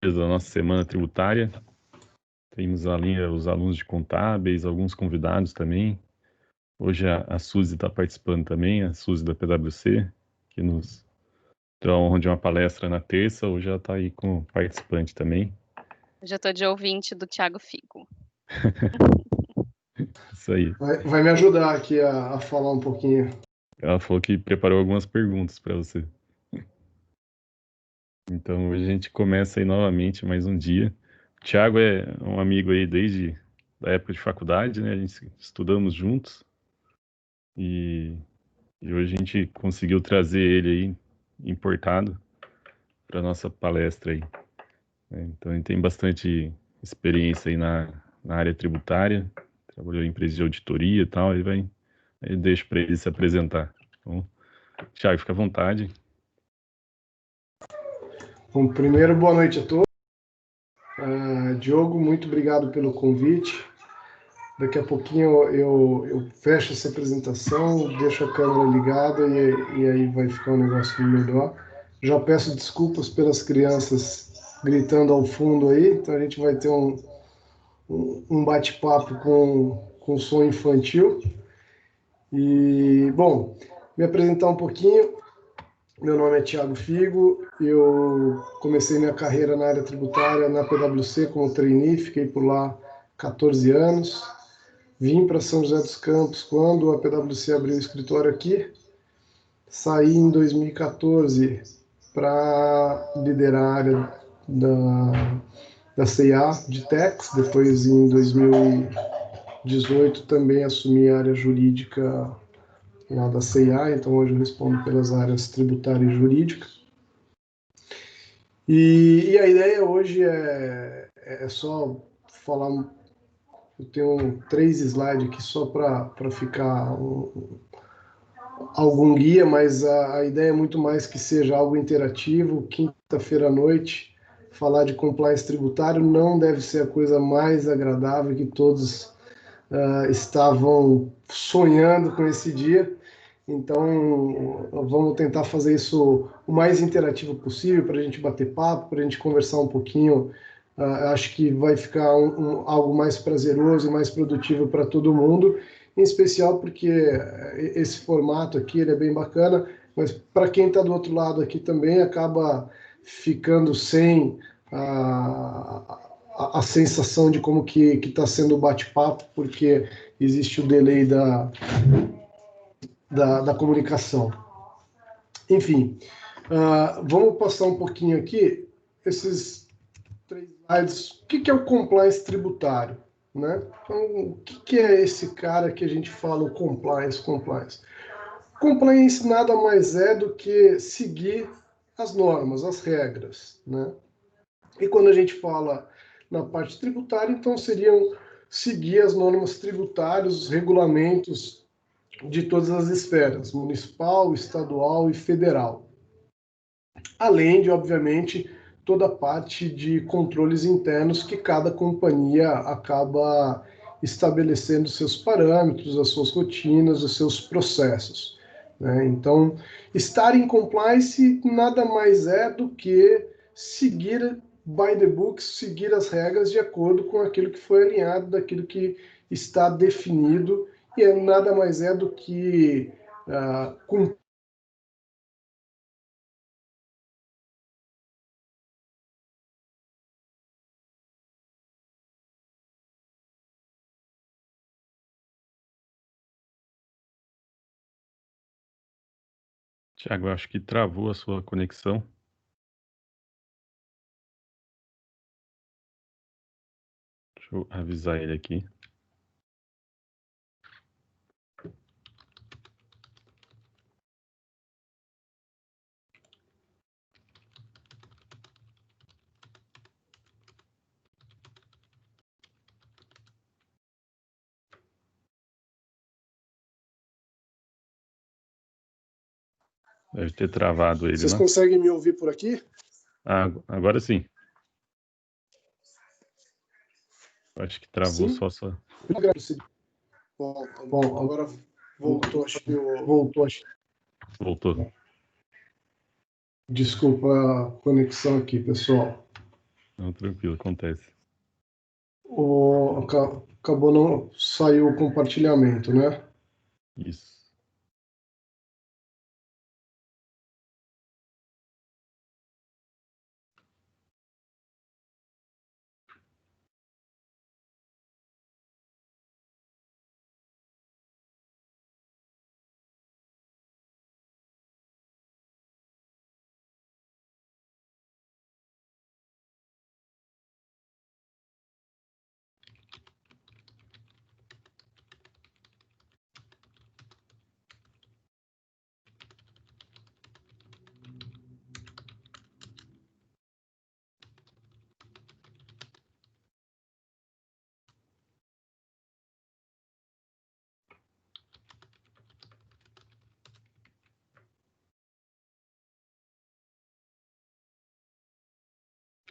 da nossa semana tributária. Temos ali os alunos de contábeis, alguns convidados também. Hoje a Suzy está participando também, a Suzy da PwC, que nos deu a honra de uma palestra na terça. Hoje ela está aí como participante também. Já estou de ouvinte do Thiago Figo. Isso aí. Vai me ajudar aqui a falar um pouquinho. Ela falou que preparou algumas perguntas para você. Então hoje a gente começa aí novamente mais um dia. O Thiago é um amigo aí desde a época de faculdade, né? A gente estudamos juntos e hoje a gente conseguiu trazer ele aí importado para nossa palestra aí. Então ele tem bastante experiência aí na área tributária, trabalhou em empresa de auditoria e tal. Aí deixo para ele se apresentar. Então, Thiago, fica à vontade. Bom, primeiro, boa noite a todos. Diogo, muito obrigado pelo convite. Daqui a pouquinho eu fecho essa apresentação, deixo a câmera ligada e aí vai ficar um negócio melhor. Já peço desculpas pelas crianças gritando ao fundo aí, então a gente vai ter um bate-papo com som infantil. E, bom, me apresentar um pouquinho. Meu nome é Thiago Figo, eu comecei minha carreira na área tributária na PwC como trainee, fiquei por lá 14 anos. Vim para São José dos Campos quando a PwC abriu o escritório aqui. Saí em 2014 para liderar a área da CIA de Tax. Depois, em 2018, também assumi a área jurídica lá da CIA, então hoje eu respondo pelas áreas tributária e jurídica. E a ideia hoje é só falar. Eu tenho 3 slides aqui só para ficar algum guia, mas a ideia é muito mais que seja algo interativo. Quinta-feira à noite, falar de compliance tributário não deve ser a coisa mais agradável que todos estavam sonhando com esse dia. Então, vamos tentar fazer isso o mais interativo possível para a gente bater papo, para a gente conversar um pouquinho. Acho que vai ficar algo mais prazeroso e mais produtivo para todo mundo, em especial porque esse formato aqui ele é bem bacana, mas para quem está do outro lado aqui também acaba ficando sem a sensação de como que está sendo o bate-papo, porque existe o delay da comunicação. Enfim, vamos passar um pouquinho aqui esses 3 slides. O que é o compliance tributário? Né? Então, o que é esse cara que a gente fala, o compliance? Compliance nada mais é do que seguir as normas, as regras. Né? E quando a gente fala na parte tributária, então seriam seguir as normas tributárias, os regulamentos de todas as esferas, municipal, estadual e federal. Além de, obviamente, toda a parte de controles internos que cada companhia acaba estabelecendo seus parâmetros, as suas rotinas, os seus processos. Né? Então, estar em compliance nada mais é do que seguir by the books, seguir as regras de acordo com aquilo que foi alinhado, daquilo que está definido, e nada mais é do que cumprir. Thiago, eu acho que travou a sua conexão. Deixa eu avisar ele aqui. Deve ter travado ele, Vocês né? conseguem me ouvir por aqui? Agora sim. Acho que travou Sim? só sua. Bom, agora voltou, acho que Voltou. Desculpa a conexão aqui, pessoal. Não, tranquilo, acontece. Acabou não saiu o compartilhamento, né? Isso.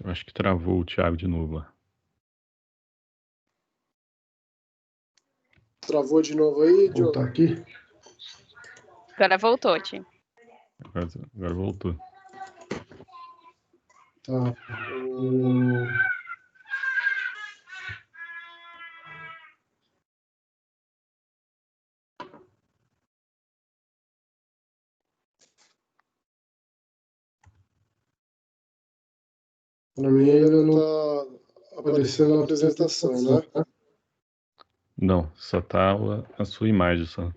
Eu acho que travou o Thiago de novo lá. Travou de novo aí, Diogo? Voltar aqui. Agora voltou, Ti. Agora voltou. Tá. Para mim ainda não está aparecendo a apresentação, né? Não, só tá a sua imagem só.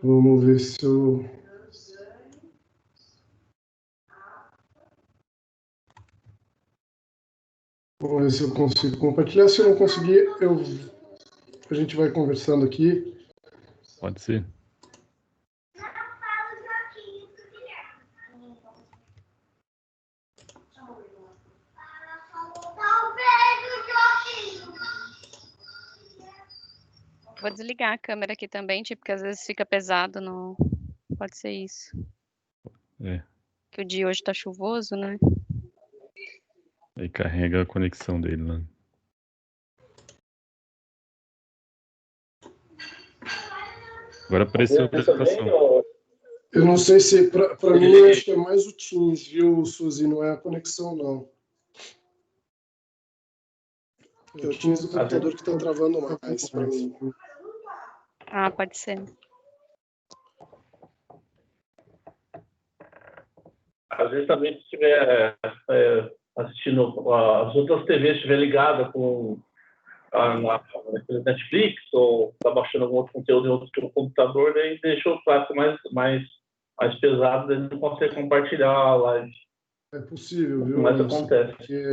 Vamos ver se eu... Vamos ver se eu consigo compartilhar. Se eu não conseguir, a gente vai conversando aqui. Pode ser. Vou desligar a câmera aqui também, tipo, porque às vezes fica pesado no... Pode ser isso. É. Que o dia hoje tá chuvoso, né? Aí carrega a conexão dele, né? Agora apareceu a apresentação. Eu não sei se... Para mim, eu acho que é mais o Teams, viu, Suzy? Não é a conexão, não. É o Teams do computador que está travando mais para mim. Ah, pode ser. Às vezes também, se estiver assistindo as outras TVs, estiver ligada com a Netflix ou está baixando algum outro conteúdo em outro computador, daí deixa o prato mais pesado, daí não consegue compartilhar a live. É possível, viu? Mas acontece. Porque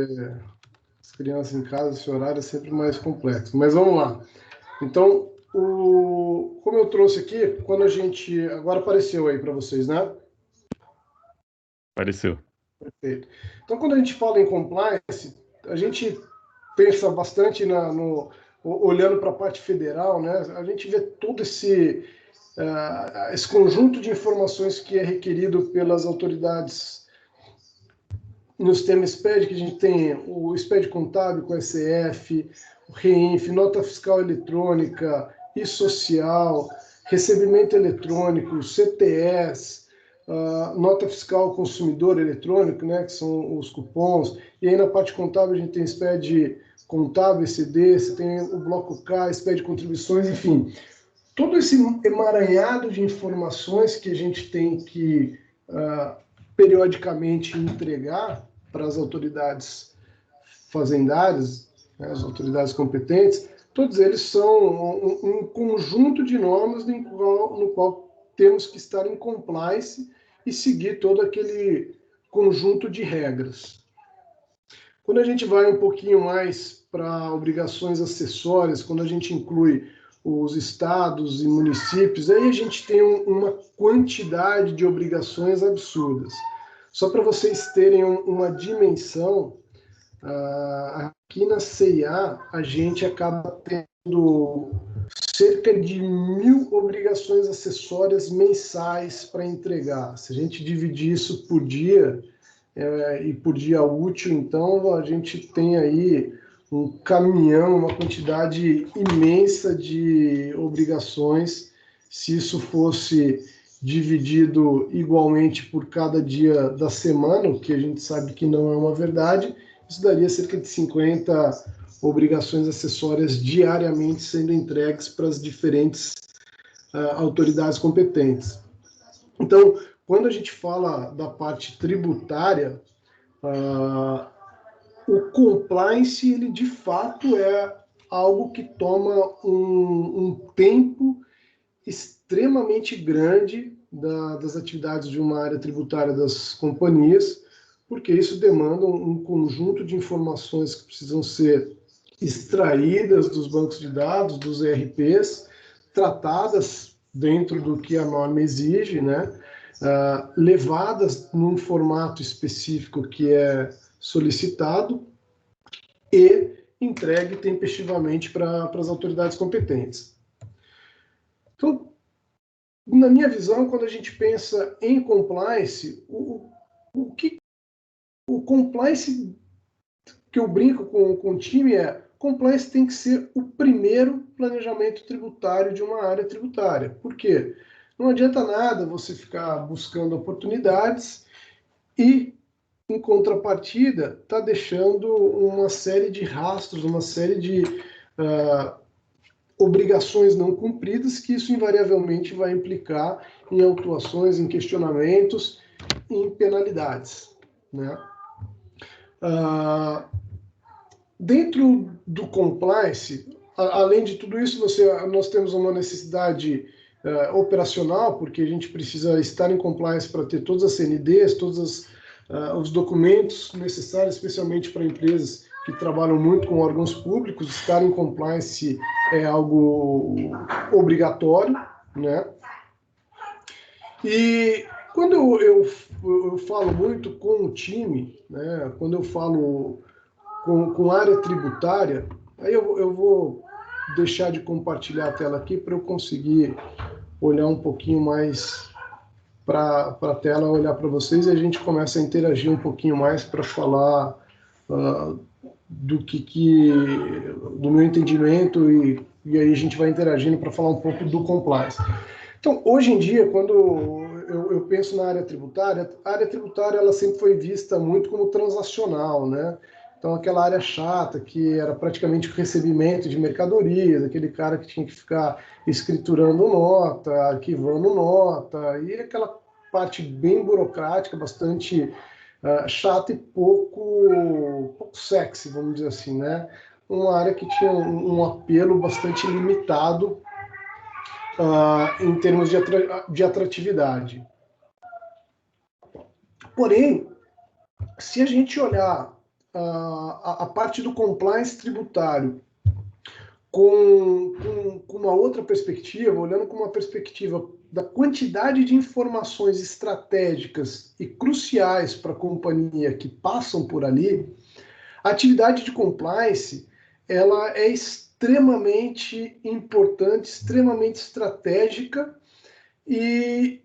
as crianças em casa, esse horário é sempre mais complexo. Mas vamos lá. Então, como eu trouxe aqui, quando a gente... Agora apareceu aí para vocês, né? Apareceu. Perfeito. Então, quando a gente fala em compliance, a gente pensa bastante olhando para a parte federal, né? A gente vê todo esse conjunto de informações que é requerido pelas autoridades no sistema SPED, que a gente tem o SPED contábil com SF, o REINF, nota fiscal eletrônica e social, recebimento eletrônico, CTS, nota fiscal consumidor eletrônico, né, que são os cupons, e aí na parte contábil a gente tem SPED contábil, ECD, você tem o bloco K, SPED contribuições, enfim. Todo esse emaranhado de informações que a gente tem que periodicamente entregar para as autoridades fazendárias, né, as autoridades competentes, todos eles são um conjunto de normas no qual temos que estar em compliance e seguir todo aquele conjunto de regras. Quando a gente vai um pouquinho mais para obrigações acessórias, quando a gente inclui os estados e municípios, aí a gente tem uma quantidade de obrigações absurdas. Só para vocês terem uma dimensão, aqui na CIA a gente acaba tendo cerca de 1.000 obrigações acessórias mensais para entregar. Se a gente dividir isso por dia, e por dia útil, então a gente tem aí um caminhão, uma quantidade imensa de obrigações. Se isso fosse dividido igualmente por cada dia da semana, o que a gente sabe que não é uma verdade, isso daria cerca de 50 obrigações acessórias diariamente sendo entregues para as diferentes autoridades competentes. Então, quando a gente fala da parte tributária, o compliance, ele de fato é algo que toma um tempo extremamente grande das atividades de uma área tributária das companhias, porque isso demanda um conjunto de informações que precisam ser extraídas dos bancos de dados, dos ERPs, tratadas dentro do que a norma exige, né? Levadas num formato específico que é solicitado e entregue tempestivamente para as autoridades competentes. Então, na minha visão, quando a gente pensa em compliance, o compliance que eu brinco com o time compliance tem que ser o primeiro planejamento tributário de uma área tributária. Por quê? Não adianta nada você ficar buscando oportunidades e, em contrapartida, está deixando uma série de rastros, uma série de obrigações não cumpridas, que isso invariavelmente vai implicar em autuações, em questionamentos, em penalidades, né? Dentro do compliance, além de tudo isso, nós temos uma necessidade operacional, porque a gente precisa estar em compliance para ter todas as CNDs, todos os documentos necessários, especialmente para empresas que trabalham muito com órgãos públicos. Estar em compliance é algo obrigatório, né? E quando eu falo muito com o time, né, quando eu falo com área tributária, aí eu vou deixar de compartilhar a tela aqui para eu conseguir olhar um pouquinho mais para a tela, olhar para vocês, e a gente começa a interagir um pouquinho mais para falar do meu entendimento, e aí a gente vai interagindo para falar um pouco do compliance. Então, hoje em dia, quando eu penso na área tributária, a área tributária ela sempre foi vista muito como transacional, né? Então, aquela área chata, que era praticamente o recebimento de mercadorias, aquele cara que tinha que ficar escriturando nota, arquivando nota, e aquela parte bem burocrática, bastante chata e pouco sexy, vamos dizer assim, né? Uma área que tinha um apelo bastante limitado em termos de atratividade. Porém, se a gente olhar a parte do compliance tributário com uma outra perspectiva, olhando com uma perspectiva da quantidade de informações estratégicas e cruciais para a companhia que passam por ali, a atividade de compliance ela é extremamente importante, extremamente estratégica, e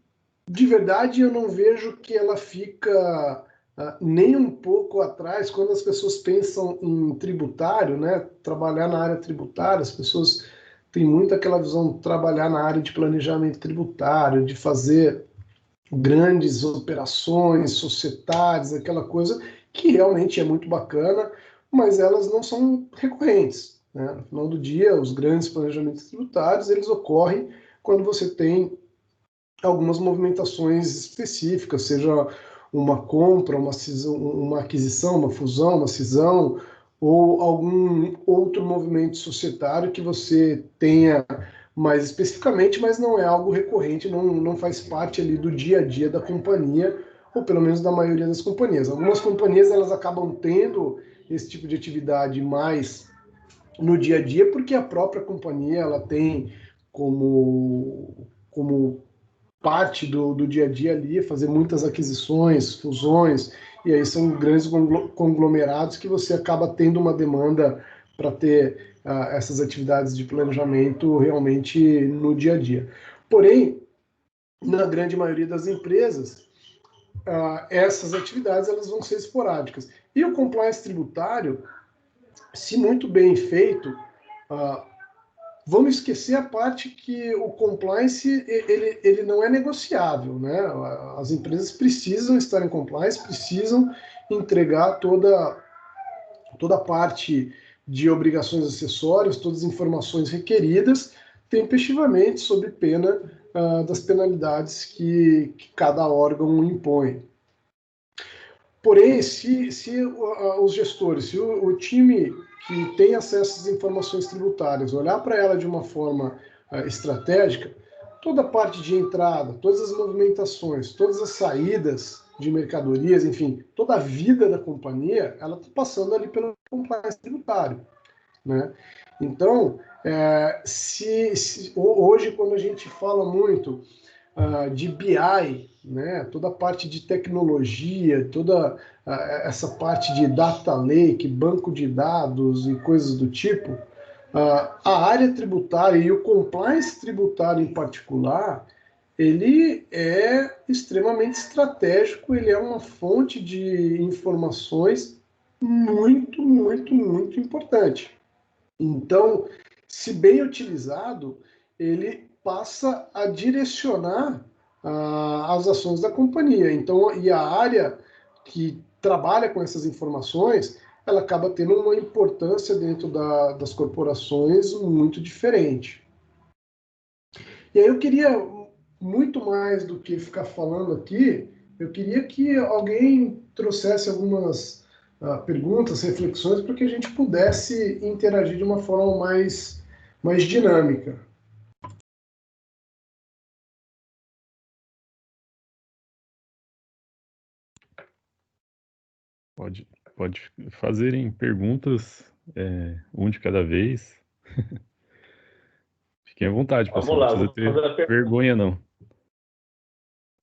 de verdade eu não vejo que ela fica nem um pouco atrás quando as pessoas pensam em tributário, né? Trabalhar na área tributária, as pessoas têm muito aquela visão de trabalhar na área de planejamento tributário, de fazer grandes operações societárias, aquela coisa que realmente é muito bacana, mas elas não são recorrentes, né? No final do dia, os grandes planejamentos tributários, eles ocorrem quando você tem algumas movimentações específicas, seja uma compra, uma aquisição, uma fusão, uma cisão, ou algum outro movimento societário que você tenha mais especificamente, mas não é algo recorrente, não faz parte ali do dia a dia da companhia, ou pelo menos da maioria das companhias. Algumas companhias elas acabam tendo esse tipo de atividade mais no dia a dia, porque a própria companhia ela tem como parte do dia a dia ali, fazer muitas aquisições, fusões, e aí são grandes conglomerados que você acaba tendo uma demanda para ter essas atividades de planejamento realmente no dia a dia. Porém, na grande maioria das empresas, essas atividades elas vão ser esporádicas. E o compliance tributário, se muito bem feito, vamos esquecer a parte que o compliance ele não é negociável, né? As empresas precisam estar em compliance, precisam entregar toda a parte de obrigações acessórias, todas as informações requeridas, tempestivamente, sob pena das penalidades que cada órgão impõe. Porém, se os gestores, se o time que tem acesso às informações tributárias olhar para ela de uma forma estratégica, toda a parte de entrada, todas as movimentações, todas as saídas de mercadorias, enfim, toda a vida da companhia, ela está passando ali pelo compliance tributário, né? Então, hoje, quando a gente fala muito de BI, né, toda a parte de tecnologia, toda essa parte de data lake, banco de dados e coisas do tipo, a área tributária e o compliance tributário em particular, ele é extremamente estratégico, ele é uma fonte de informações muito, muito, muito importante. Então, se bem utilizado, ele passa a direcionar as ações da companhia. Então, e a área que trabalha com essas informações, ela acaba tendo uma importância dentro das corporações muito diferente. E aí eu queria, muito mais do que ficar falando aqui, eu queria que alguém trouxesse algumas perguntas, reflexões, para que a gente pudesse interagir de uma forma mais dinâmica. Pode fazerem perguntas, um de cada vez. Fiquem à vontade, pessoal. Vamos lá, Não precisa ter vergonha, não.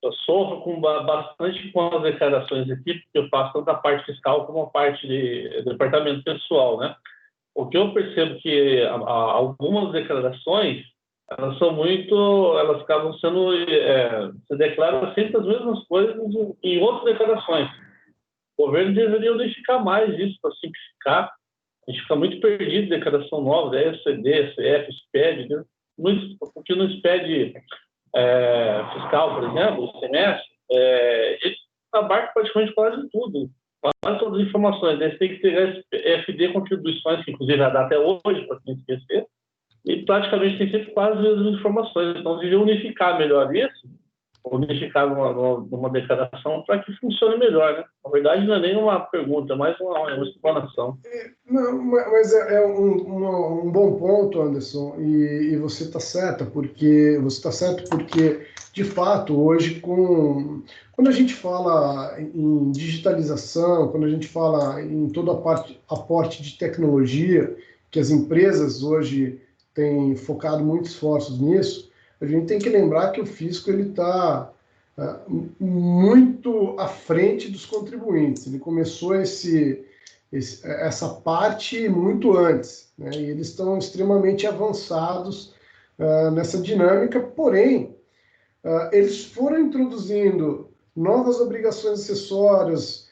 Eu sofro bastante com as declarações aqui, porque eu faço tanto a parte fiscal como a parte de departamento pessoal, né? O que eu percebo que algumas declarações, elas acabam sendo, se declaram sempre as mesmas coisas em outras declarações. O governo deveria unificar mais isso para simplificar. A gente fica muito perdido em declaração nova, ECD, CF, SPED, né? Porque no SPED fiscal, por exemplo, o semestre, ele abarca praticamente quase tudo, quase todas as informações. Eles têm que ter FD contribuições, que inclusive já dá até hoje, para quem esquecer, e praticamente tem sempre quase as mesmas informações. Então, devia unificar melhor isso, unificar numa declaração para que funcione melhor, né? Na verdade, não é nem uma pergunta, é mais uma explanação. Não, mas é um bom ponto, Anderson, e você está certo, porque de fato hoje quando a gente fala em digitalização, quando a gente fala em toda aporte de tecnologia, que as empresas hoje têm focado muitos esforços nisso, a gente tem que lembrar que o fisco ele está muito à frente dos contribuintes. Ele começou essa parte muito antes, né? E eles estão extremamente avançados nessa dinâmica, porém, eles foram introduzindo novas obrigações acessórias,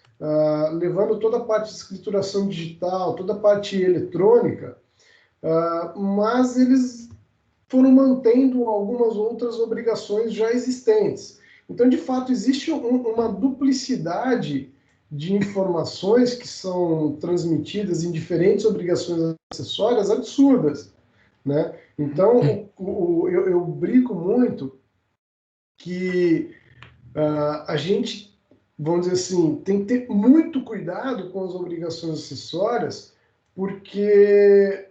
levando toda a parte de escrituração digital, toda a parte eletrônica, mas eles foram mantendo algumas outras obrigações já existentes. Então, de fato, existe uma duplicidade de informações que são transmitidas em diferentes obrigações acessórias absurdas, né? Então, eu brinco muito que a gente, vamos dizer assim, tem que ter muito cuidado com as obrigações acessórias, porque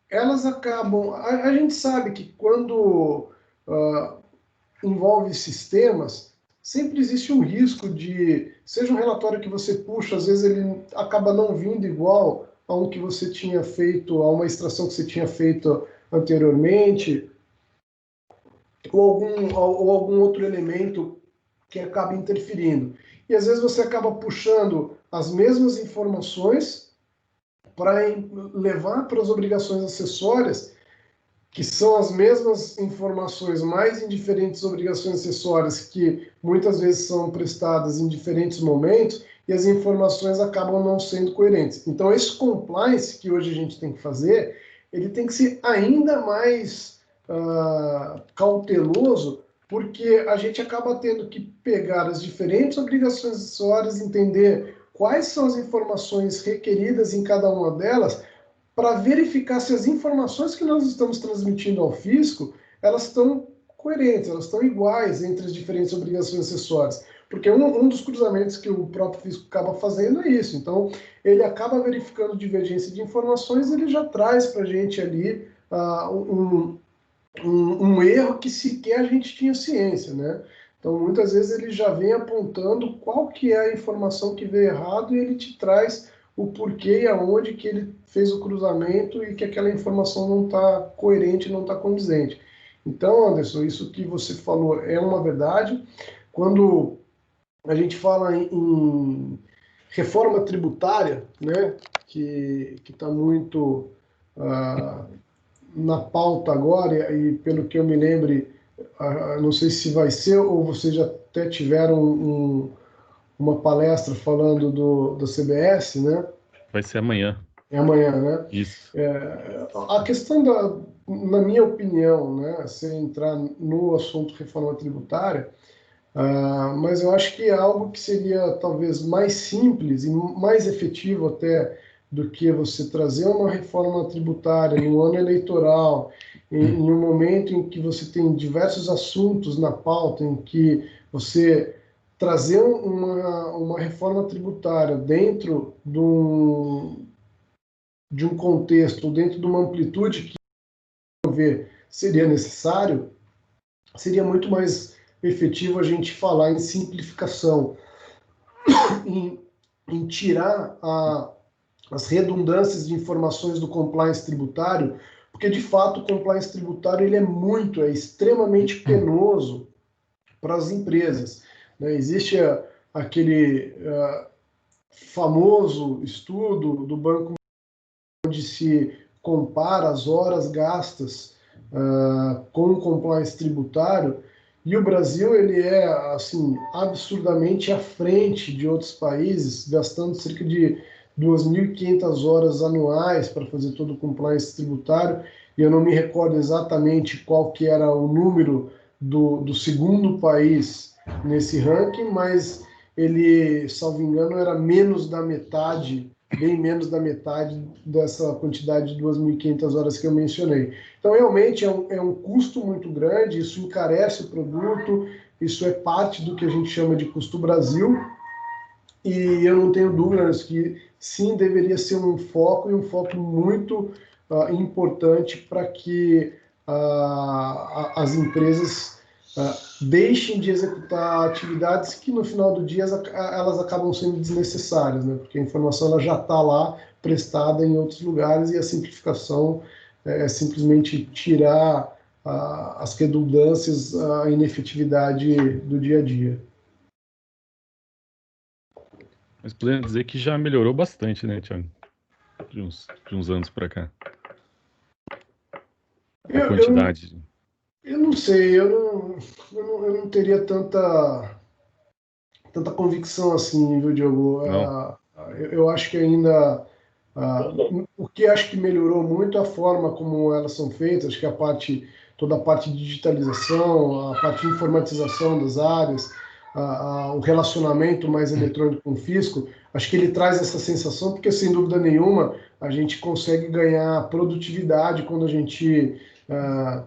elas acabam... A gente sabe que quando envolve sistemas, sempre existe um risco de, seja um relatório que você puxa, às vezes ele acaba não vindo igual a um que você tinha feito, a uma extração que você tinha feito anteriormente, ou algum outro elemento que acaba interferindo. E às vezes você acaba puxando as mesmas informações para levar para as obrigações acessórias que são as mesmas informações, mais em diferentes obrigações acessórias, que muitas vezes são prestadas em diferentes momentos, e as informações acabam não sendo coerentes. Então, esse compliance que hoje a gente tem que fazer, ele tem que ser ainda mais cauteloso, porque a gente acaba tendo que pegar as diferentes obrigações acessórias, entender quais são as informações requeridas em cada uma delas, para verificar se as informações que nós estamos transmitindo ao fisco, elas estão coerentes, elas estão iguais entre as diferentes obrigações acessórias. Porque um dos cruzamentos que o próprio fisco acaba fazendo é isso. Então, ele acaba verificando divergência de informações, ele já traz para a gente ali um erro que sequer a gente tinha ciência, né? Então, muitas vezes ele já vem apontando qual que é a informação que veio errado e ele te traz o porquê e aonde que ele fez o cruzamento e que aquela informação não está coerente, não está condizente. Então, Anderson, isso que você falou é uma verdade. Quando a gente fala em reforma tributária, né, que está muito na pauta agora, e pelo que eu me lembre, não sei se vai ser ou vocês já até tiveram uma palestra falando da CBS, né? Vai ser amanhã. É amanhã, né? Isso. A questão na minha opinião, né, sem entrar no assunto reforma tributária, mas eu acho que é algo que seria talvez mais simples e mais efetivo até do que você trazer uma reforma tributária em um ano eleitoral, em um momento em que você tem diversos assuntos na pauta, em que você trazer uma reforma tributária dentro de um contexto, dentro de uma amplitude que, ao ver, seria necessário, seria muito mais efetivo a gente falar em simplificação, em tirar as redundâncias de informações do compliance tributário, porque, de fato, o compliance tributário ele é extremamente penoso para as empresas, né? Existe aquele famoso estudo do Banco onde se compara as horas gastas com o compliance tributário, e o Brasil ele é assim absurdamente à frente de outros países, gastando cerca de 2.500 horas anuais para fazer todo o compliance tributário, e eu não me recordo exatamente qual que era o número do segundo país nesse ranking, mas ele, salvo engano, era menos da metade, bem menos da metade dessa quantidade de 2.500 horas que eu mencionei. Então, realmente, é um custo muito grande, isso encarece o produto, isso é parte do que a gente chama de custo Brasil, e eu não tenho dúvidas que, sim, deveria ser um foco, e um foco muito importante para que as empresas deixem de executar atividades que no final do dia elas acabam sendo desnecessárias, né? Porque a informação ela já está lá prestada em outros lugares e a simplificação é simplesmente tirar as redundâncias, a inefetividade do dia a dia. Mas podemos dizer que já melhorou bastante, né, Thiago? De uns anos para cá. A quantidade. Eu não sei, eu não teria tanta convicção assim, viu, Diogo? Eu acho que ainda o que acho que melhorou muito é a forma como elas são feitas, acho que toda a parte de digitalização, a parte de informatização das áreas, o relacionamento mais eletrônico com o fisco, acho que ele traz essa sensação, porque sem dúvida nenhuma a gente consegue ganhar produtividade quando a gente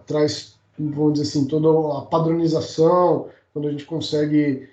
traz, vamos dizer assim, toda a padronização, quando a gente consegue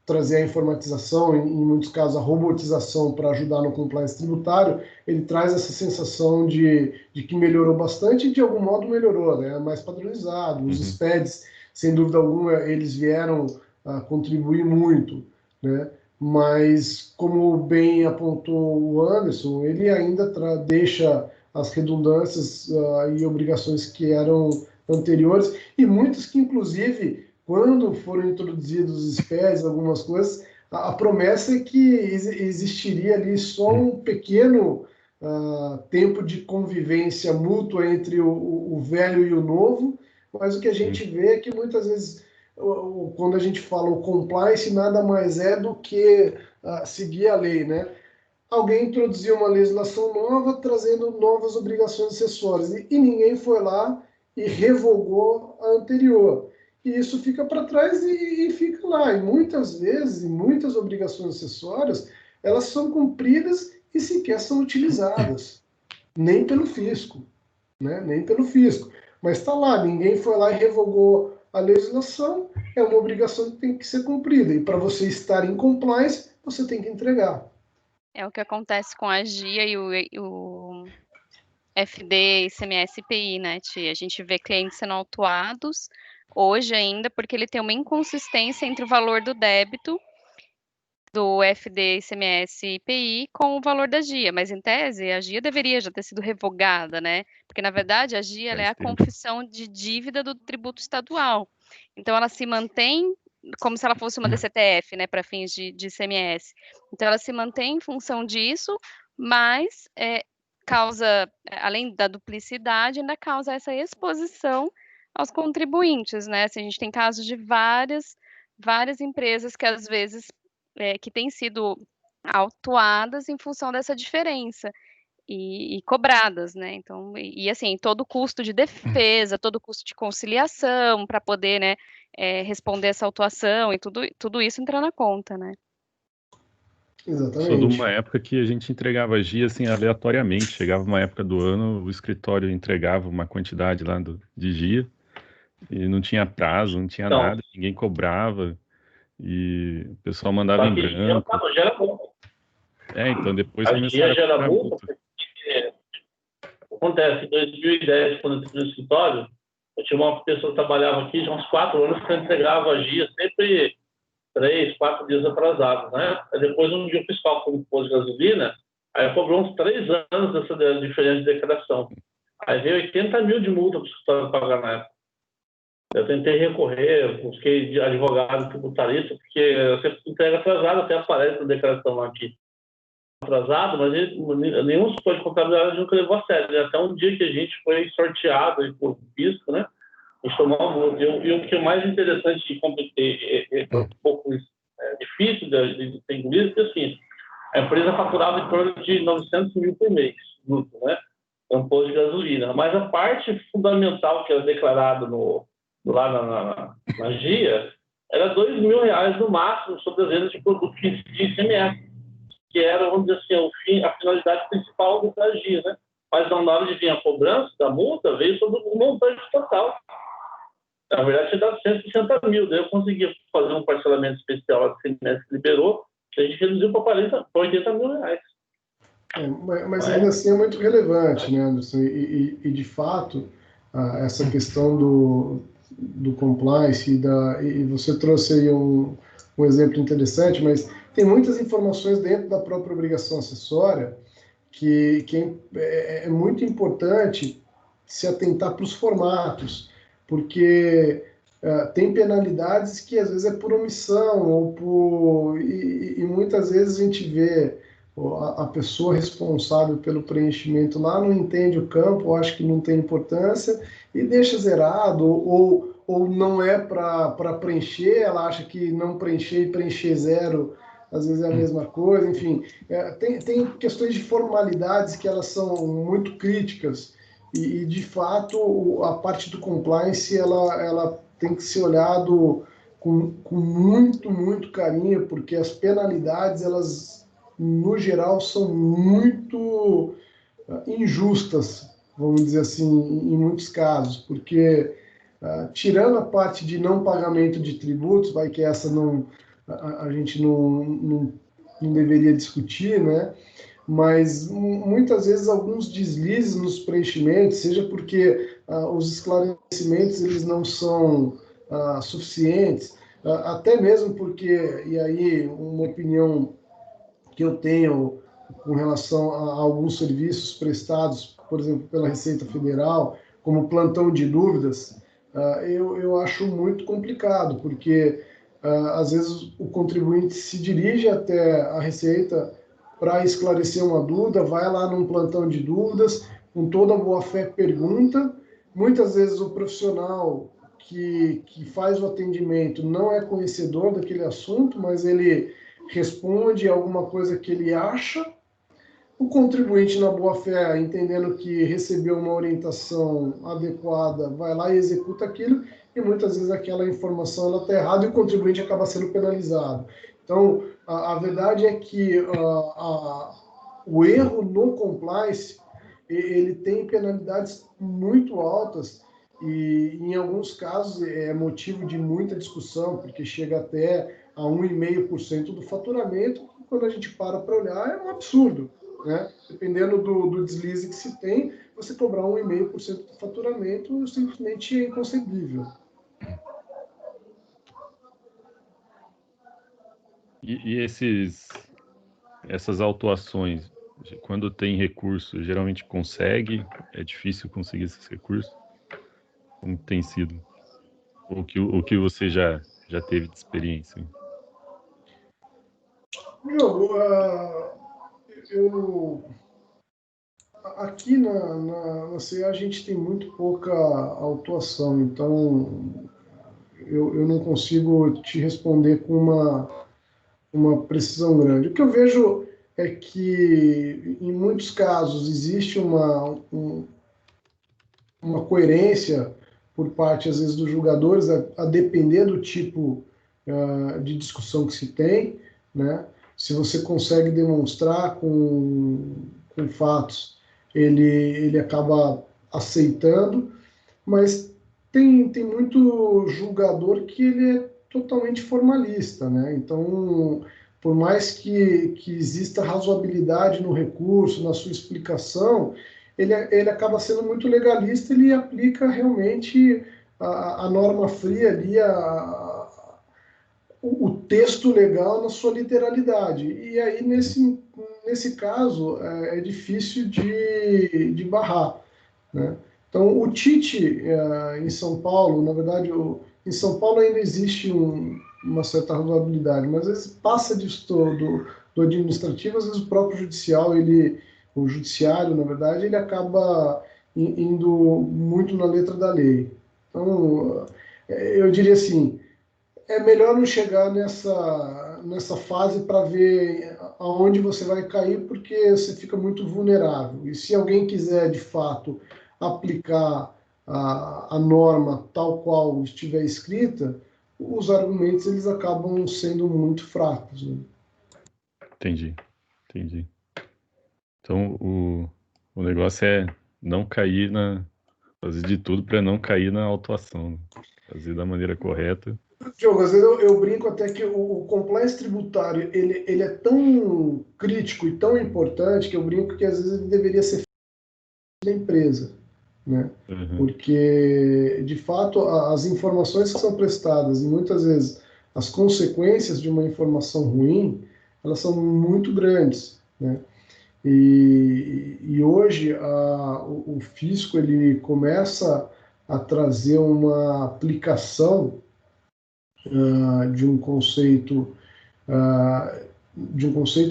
trazer a informatização, em muitos casos a robotização para ajudar no compliance tributário, ele traz essa sensação de que melhorou bastante e de algum modo melhorou, né? É mais padronizado. Os SPEDs, sem dúvida alguma, eles vieram a contribuir muito, né? Mas, como bem apontou o Anderson, ele ainda deixa as redundâncias e obrigações que eram anteriores, e muitas que, inclusive, quando foram introduzidos os SPEDs, algumas coisas, a promessa é que existiria ali só um pequeno tempo de convivência mútua entre o velho e o novo, mas o que a gente vê é que muitas vezes, quando a gente fala o compliance, nada mais é do que seguir a lei, né? Alguém introduziu uma legislação nova, trazendo novas obrigações acessórias, e ninguém foi lá e revogou a anterior. E isso fica para trás e fica lá. E muitas vezes, muitas obrigações acessórias, elas são cumpridas e sequer são utilizadas. Nem pelo fisco, né? Nem pelo fisco. Mas está lá, ninguém foi lá e revogou a legislação, é uma obrigação que tem que ser cumprida. E para você estar em compliance, você tem que entregar. É o que acontece com a GIA e o FD, ICMS e IPI, né, Tia? A gente vê clientes sendo autuados hoje ainda porque ele tem uma inconsistência entre o valor do débito do FD, ICMS e IPI com o valor da GIA, mas em tese a GIA deveria já ter sido revogada, né? Porque na verdade a GIA ela é a confissão de dívida do tributo estadual. Então ela se mantém como se ela fosse uma DCTF, né, para fins de ICMS. Então ela se mantém em função disso, mas causa, além da duplicidade, ainda causa essa exposição aos contribuintes, né? Assim, a gente tem casos de várias empresas que às vezes que têm sido autuadas em função dessa diferença e cobradas, né? Então, assim, todo o custo de defesa, todo o custo de conciliação para poder, né, responder essa autuação e tudo isso entra na conta, né? Exatamente. Sou de uma época que a gente entregava GIA assim aleatoriamente. Chegava uma época do ano, o escritório entregava uma quantidade lá de GIA e não tinha prazo, não tinha nada, ninguém cobrava e o pessoal mandava em branco. Gera multa. Então depois a começaram GIA a gera cobrar multa multa. porque acontece, em 2010, quando eu entrei no escritório, eu tinha uma pessoa que trabalhava aqui já há uns 4 anos que entregava a GIA sempre 3, 4 dias atrasados, né? Aí depois um dia o fiscal foi no posto de gasolina, aí cobrou uns 3 anos dessa diferença de declaração. Aí veio 80 mil de multa para o escritório pagar na época. Eu tentei recorrer, busquei de advogado tributarista, porque você entrega atrasado, até aparece na declaração lá aqui. Atrasado, mas nenhum escritório de contabilidade nunca levou a sério. Até um dia que a gente foi sorteado por fisco, né? A gente tomou uma multa. E o que é mais interessante de competir, é um pouco difícil de ter engolido, porque assim, a empresa faturava em torno de 900 mil por mês, bruto, né? É um posto de gasolina. Mas a parte fundamental que era declarada lá na GIA era R$2.000 no máximo sobre as vendas de produtos de ICMS, que era, vamos dizer assim, a finalidade principal da GIA, né? Mas na hora de vir a cobrança da multa, veio sobre o montante total. Na verdade, tinha dado 160 mil, daí eu consegui fazer um parcelamento especial, a CMS liberou, que a gente reduziu para 80 mil reais. Mas ainda assim é muito relevante, né, Anderson? E de fato, essa questão do compliance e você trouxe aí um exemplo interessante, mas tem muitas informações dentro da própria obrigação acessória que é muito importante se atentar para os formatos, porque tem penalidades que às vezes é por omissão ou e muitas vezes a gente vê a pessoa responsável pelo preenchimento lá não entende o campo, acha que não tem importância e deixa zerado ou não é para preencher, ela acha que não preencher e preencher zero às vezes é a mesma coisa, enfim, tem questões de formalidades que elas são muito críticas e de fato a parte do compliance ela tem que ser olhado com muito carinho, porque as penalidades elas no geral são muito injustas, vamos dizer assim, em muitos casos, porque tirando a parte de não pagamento de tributos, vai que essa não a gente não deveria discutir, né? Mas muitas vezes alguns deslizes nos preenchimentos, seja porque os esclarecimentos eles não são suficientes, até mesmo porque, e aí uma opinião que eu tenho com relação a alguns serviços prestados, por exemplo, pela Receita Federal, como plantão de dúvidas, eu acho muito complicado, porque às vezes o contribuinte se dirige até a Receita para esclarecer uma dúvida, vai lá num plantão de dúvidas, com toda a boa-fé pergunta. Muitas vezes o profissional que faz o atendimento não é conhecedor daquele assunto, mas ele responde alguma coisa que ele acha. O contribuinte, na boa-fé, entendendo que recebeu uma orientação adequada, vai lá e executa aquilo, e muitas vezes aquela informação está errada e o contribuinte acaba sendo penalizado. Então, a verdade é que o erro no compliance, ele tem penalidades muito altas, e em alguns casos é motivo de muita discussão, porque chega até a 1,5% do faturamento, que quando a gente para olhar é um absurdo, né? Dependendo do deslize que se tem, você cobrar 1,5% do faturamento simplesmente é inconcebível. E essas autuações, quando tem recurso, geralmente consegue? É difícil conseguir esses recursos? Como tem sido? O que você já teve de experiência? Diogo, aqui na CEA a gente tem muito pouca autuação, então eu não consigo te responder com uma precisão grande. O que eu vejo é que, em muitos casos, existe uma coerência por parte, às vezes, dos julgadores, a depender do tipo de discussão que se tem, né? Se você consegue demonstrar com fatos, ele acaba aceitando, mas tem muito julgador que ele é totalmente formalista, né? Então, por mais que exista razoabilidade no recurso, na sua explicação, ele acaba sendo muito legalista, ele aplica realmente a norma fria ali, o texto legal na sua literalidade. E aí, nesse caso, é difícil de barrar, né? Então, o TIT em São Paulo, na verdade, em São Paulo ainda existe uma certa razoabilidade, mas às vezes passa disso do administrativo, às vezes o próprio judicial, o judiciário, na verdade, ele acaba indo muito na letra da lei. Então, eu diria assim, é melhor não chegar nessa fase para ver aonde você vai cair, porque você fica muito vulnerável. E se alguém quiser, de fato, aplicar a norma tal qual estiver escrita, os argumentos eles acabam sendo muito fracos, né? Entendi. Então, o negócio é não cair fazer de tudo para não cair na autuação, né? Fazer da maneira correta. Diogo, às vezes eu brinco até que o compliance tributário ele é tão crítico e tão importante que eu brinco que às vezes ele deveria ser feito da empresa, né? Uhum. Porque, de fato, as informações que são prestadas e muitas vezes as consequências de uma informação ruim, elas são muito grandes, né? E hoje o fisco ele começa a trazer uma aplicação de um conceito,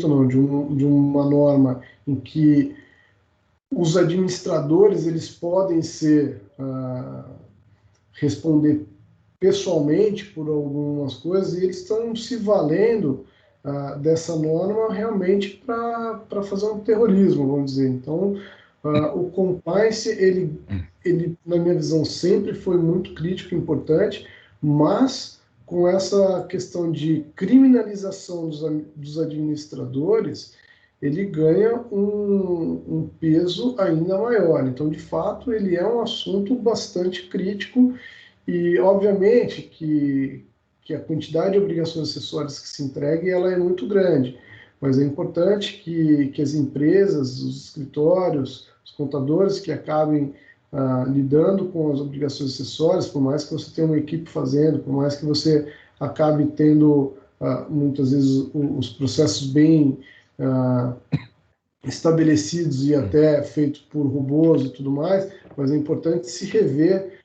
não, de uma norma em que os administradores eles podem responder pessoalmente por algumas coisas e eles estão se valendo dessa norma realmente para fazer um terrorismo, vamos dizer. Então, o compliance, ele, na minha visão, sempre foi muito crítico e importante, mas com essa questão de criminalização dos administradores, ele ganha um peso ainda maior. Então, de fato, ele é um assunto bastante crítico e, obviamente, que a quantidade de obrigações acessórias que se entregue ela é muito grande, mas é importante que as empresas, os escritórios, os contadores que acabem lidando com as obrigações acessórias, por mais que você tenha uma equipe fazendo, por mais que você acabe tendo, muitas vezes, os processos bem estabelecidos e até feitos por robôs e tudo mais, mas é importante se rever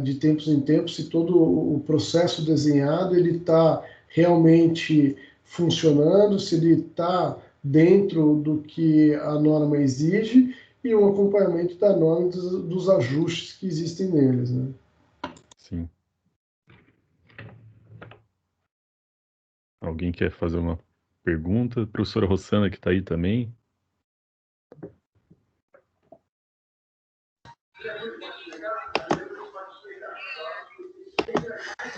de tempos em tempos se todo o processo desenhado ele está realmente funcionando, se ele está dentro do que a norma exige e um acompanhamento da norma dos ajustes que existem neles, né? Sim. Alguém quer fazer uma pergunta? Professora Rossana, que está aí também.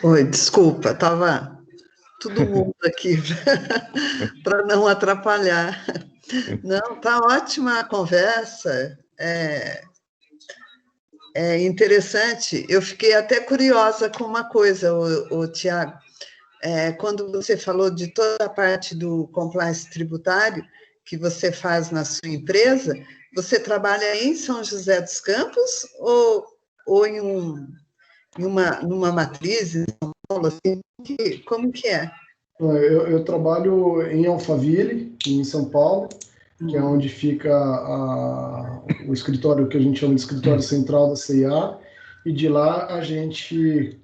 Oi, desculpa, estava todo mundo aqui para não atrapalhar. Não, tá ótima a conversa, é interessante. Eu fiquei até curiosa com uma coisa, o Tiago. Quando você falou de toda a parte do compliance tributário que você faz na sua empresa, você trabalha em São José dos Campos ou numa matriz em São Paulo? Assim, como que é? Eu trabalho em Alphaville, em São Paulo, que é onde fica o escritório, que a gente chama de escritório central da CIA, e de lá a gente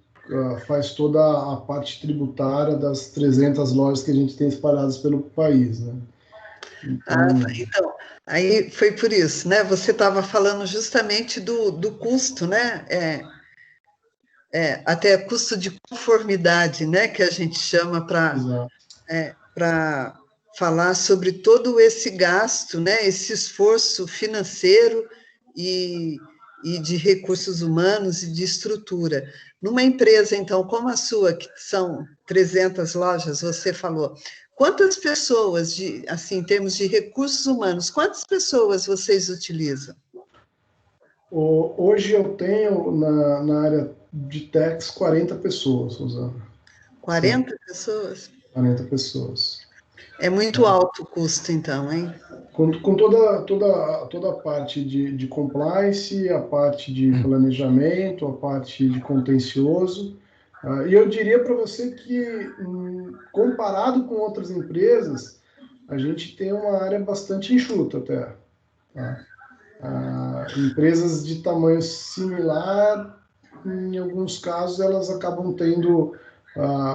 faz toda a parte tributária das 300 lojas que a gente tem espalhadas pelo país, né? Então, aí foi por isso, né? Você estava falando justamente do custo, né? Até custo de conformidade, né? Que a gente chama para falar sobre todo esse gasto, né? Esse esforço financeiro e de recursos humanos e de estrutura. Numa empresa, então, como a sua, que são 300 lojas, você falou, quantas pessoas, assim, em termos de recursos humanos, quantas pessoas vocês utilizam? Hoje eu tenho na área de tax 40 pessoas, Rosana. 40 pessoas? 40 pessoas. É muito alto o custo, então, hein? Com toda a parte de compliance, a parte de planejamento, a parte de contencioso. E eu diria para você que, comparado com outras empresas, a gente tem uma área bastante enxuta até. Tá? Empresas de tamanho similar, em alguns casos, elas acabam tendo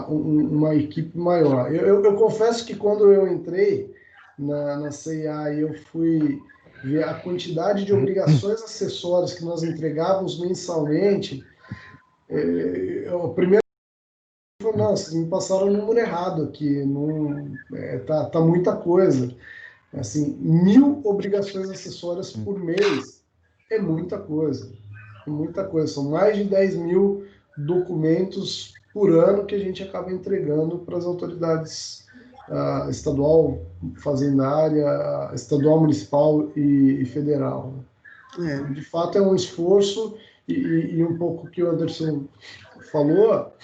uma equipe maior. Eu confesso que quando eu entrei na CIA e eu fui ver a quantidade de obrigações acessórias que nós entregávamos mensalmente, o primeiro falou, não, vocês me passaram o número errado aqui, tá muita coisa. Assim, 1.000 obrigações acessórias por mês é muita coisa. É muita coisa. São mais de 10.000 documentos por ano que a gente acaba entregando para as autoridades estadual, fazendária, estadual, municipal e federal. De fato, é um esforço e um pouco que o Anderson falou,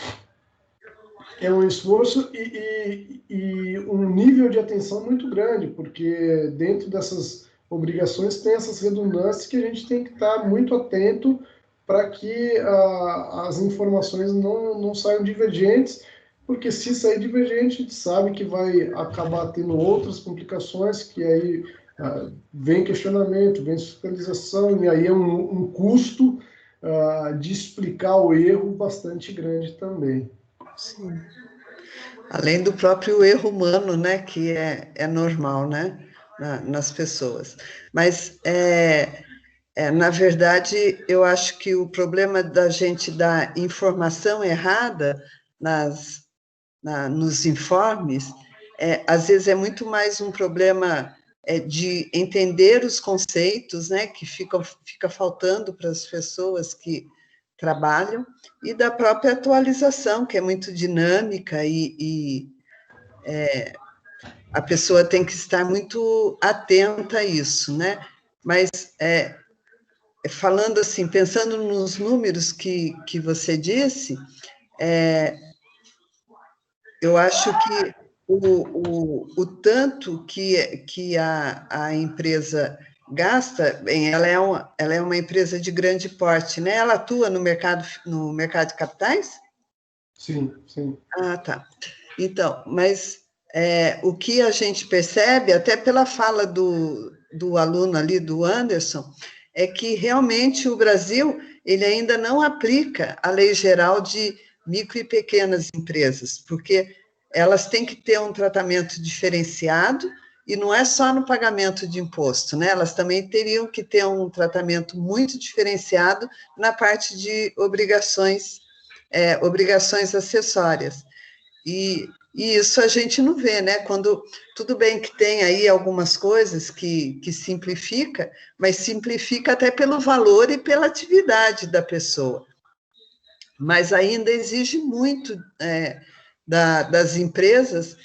é um esforço e um nível de atenção muito grande, porque dentro dessas obrigações tem essas redundâncias que a gente tem que estar muito atento para que as informações não saiam divergentes, porque se sair divergente, a gente sabe que vai acabar tendo outras complicações, que aí vem questionamento, vem fiscalização, e aí é um custo de explicar o erro bastante grande também. Sim. Além do próprio erro humano, né, que é normal, né, nas pessoas. Mas, na verdade, eu acho que o problema da gente dar informação errada nos informes, às vezes é muito mais um problema de entender os conceitos, né, que fica faltando para as pessoas que trabalham, e da própria atualização, que é muito dinâmica e a pessoa tem que estar muito atenta a isso, né? Mas, falando assim, pensando nos números que você disse, eu acho que o tanto que a empresa gasta, bem, ela é uma empresa de grande porte, né? Ela atua no mercado de capitais? Sim, sim. Ah, tá. Então, mas o que a gente percebe, até pela fala do aluno ali, do Anderson, é que realmente o Brasil ele ainda não aplica a Lei Geral de Micro e Pequenas Empresas, porque elas têm que ter um tratamento diferenciado e não é só no pagamento de imposto, né? Elas também teriam que ter um tratamento muito diferenciado na parte de obrigações acessórias. E isso a gente não vê, né? Quando, tudo bem que tem aí algumas coisas que simplifica, mas simplifica até pelo valor e pela atividade da pessoa. Mas ainda exige muito das empresas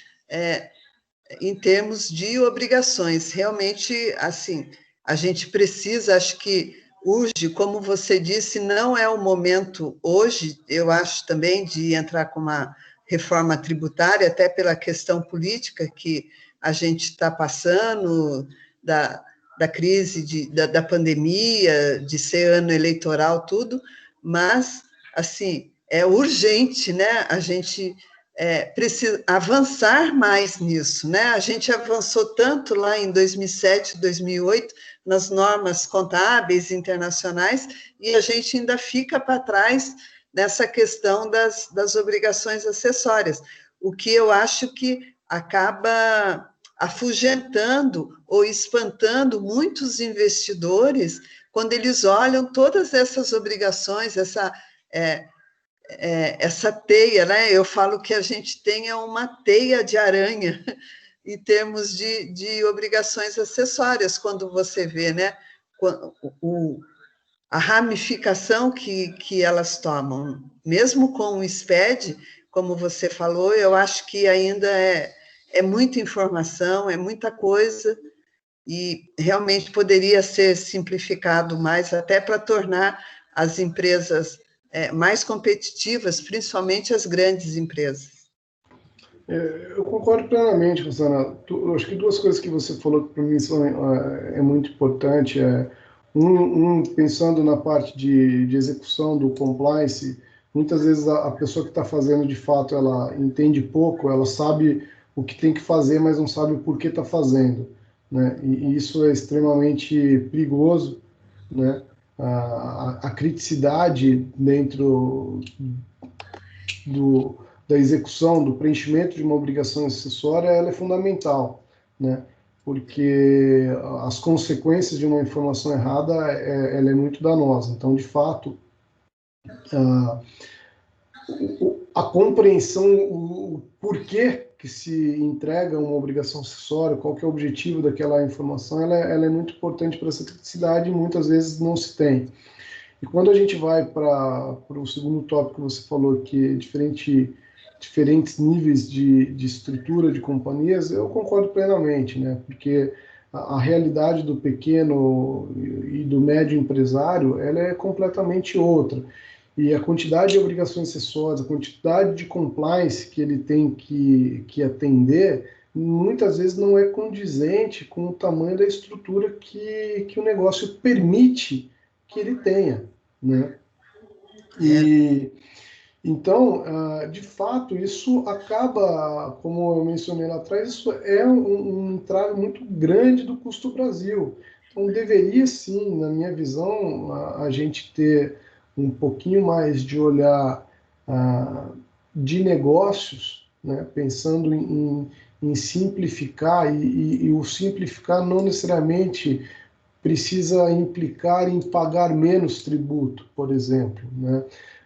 em termos de obrigações. Realmente, assim, a gente precisa, acho que hoje, como você disse, não é o momento hoje, eu acho também, de entrar com uma reforma tributária, até pela questão política que a gente está passando, da crise, da pandemia, de ser ano eleitoral, tudo, mas, assim, é urgente, né, a gente precisa avançar mais nisso, né, a gente avançou tanto lá em 2007, 2008, nas normas contábeis internacionais, e a gente ainda fica para trás nessa questão das obrigações acessórias, o que eu acho que acaba afugentando ou espantando muitos investidores quando eles olham todas essas obrigações, essa teia, né? Eu falo que a gente tem uma teia de aranha em termos de obrigações acessórias, quando você vê, né? A ramificação que elas tomam, mesmo com o SPED, como você falou, eu acho que ainda é muita informação, é muita coisa, e realmente poderia ser simplificado mais, até para tornar as empresas mais competitivas, principalmente as grandes empresas. Eu concordo plenamente, Rosana. Acho que duas coisas que você falou que para mim é muito importante. Pensando na parte de execução do compliance, muitas vezes a pessoa que está fazendo de fato, ela entende pouco, ela sabe o que tem que fazer, mas não sabe o porquê está fazendo, né? E isso é extremamente perigoso, né? A criticidade dentro da execução, do preenchimento de uma obrigação acessória, ela é fundamental, né? Porque as consequências de uma informação errada, ela é muito danosa. Então, de fato, a compreensão, o porquê que se entrega uma obrigação acessória, qual que é o objetivo daquela informação, ela é muito importante para essa criticidade e muitas vezes não se tem. E quando a gente vai para o segundo tópico que você falou, que é diferentes níveis de estrutura de companhias, eu concordo plenamente, né? Porque a realidade do pequeno e do médio empresário, ela é completamente outra. E a quantidade de obrigações acessórias, a quantidade de compliance que ele tem que atender, muitas vezes não é condizente com o tamanho da estrutura que o negócio permite que ele tenha, né? E então, de fato, isso acaba, como eu mencionei lá atrás, isso é um entrave muito grande do custo Brasil. Então, deveria sim, na minha visão, a gente ter um pouquinho mais de olhar de negócios, né? Pensando em simplificar, e o simplificar não necessariamente precisa implicar em pagar menos tributo, por exemplo, né?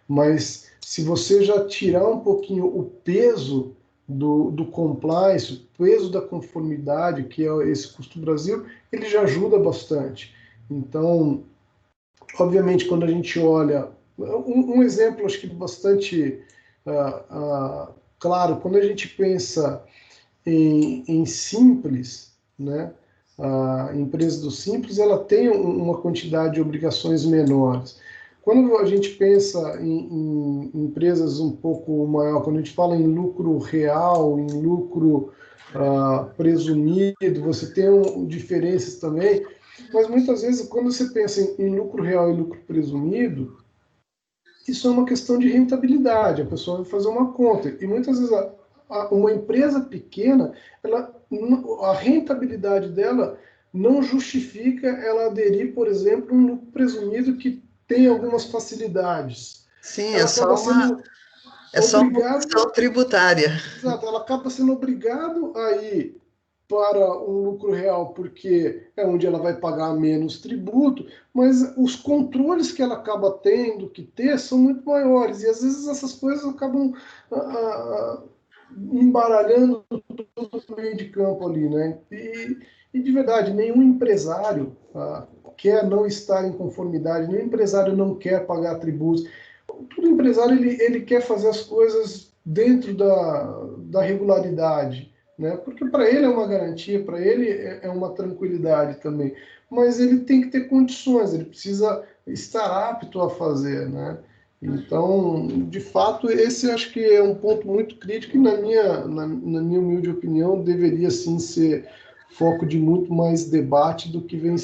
Mas se você já tirar um pouquinho o peso do compliance, o peso da conformidade, que é esse custo Brasil, ele já ajuda bastante. Então, obviamente, quando a gente olha... Um exemplo, acho que bastante claro, quando a gente pensa em simples, né? A empresa do Simples, ela tem uma quantidade de obrigações menores. Quando a gente pensa em empresas um pouco maior, quando a gente fala em lucro real, em lucro presumido, você tem diferenças também, mas muitas vezes quando você pensa em lucro real e lucro presumido, isso é uma questão de rentabilidade, a pessoa vai fazer uma conta, e muitas vezes uma empresa pequena, a rentabilidade dela não justifica ela aderir, por exemplo, um lucro presumido que tem algumas facilidades. Sim, ela acaba sendo uma opção tributária. Exato, ela acaba sendo obrigada a ir para um lucro real, porque é onde ela vai pagar menos tributo, mas os controles que ela acaba tendo que ter são muito maiores, e às vezes essas coisas acabam embaralhando todo o meio de campo ali, né? E de verdade, nenhum empresário quer não estar em conformidade, nenhum empresário não quer pagar tributos. Todo empresário ele quer fazer as coisas dentro da regularidade, né? Porque para ele é uma garantia, para ele é uma tranquilidade também. Mas ele tem que ter condições, ele precisa estar apto a fazer, né? Então, de fato, esse acho que é um ponto muito crítico e, na minha humilde opinião, deveria sim ser foco de muito mais debate do que vem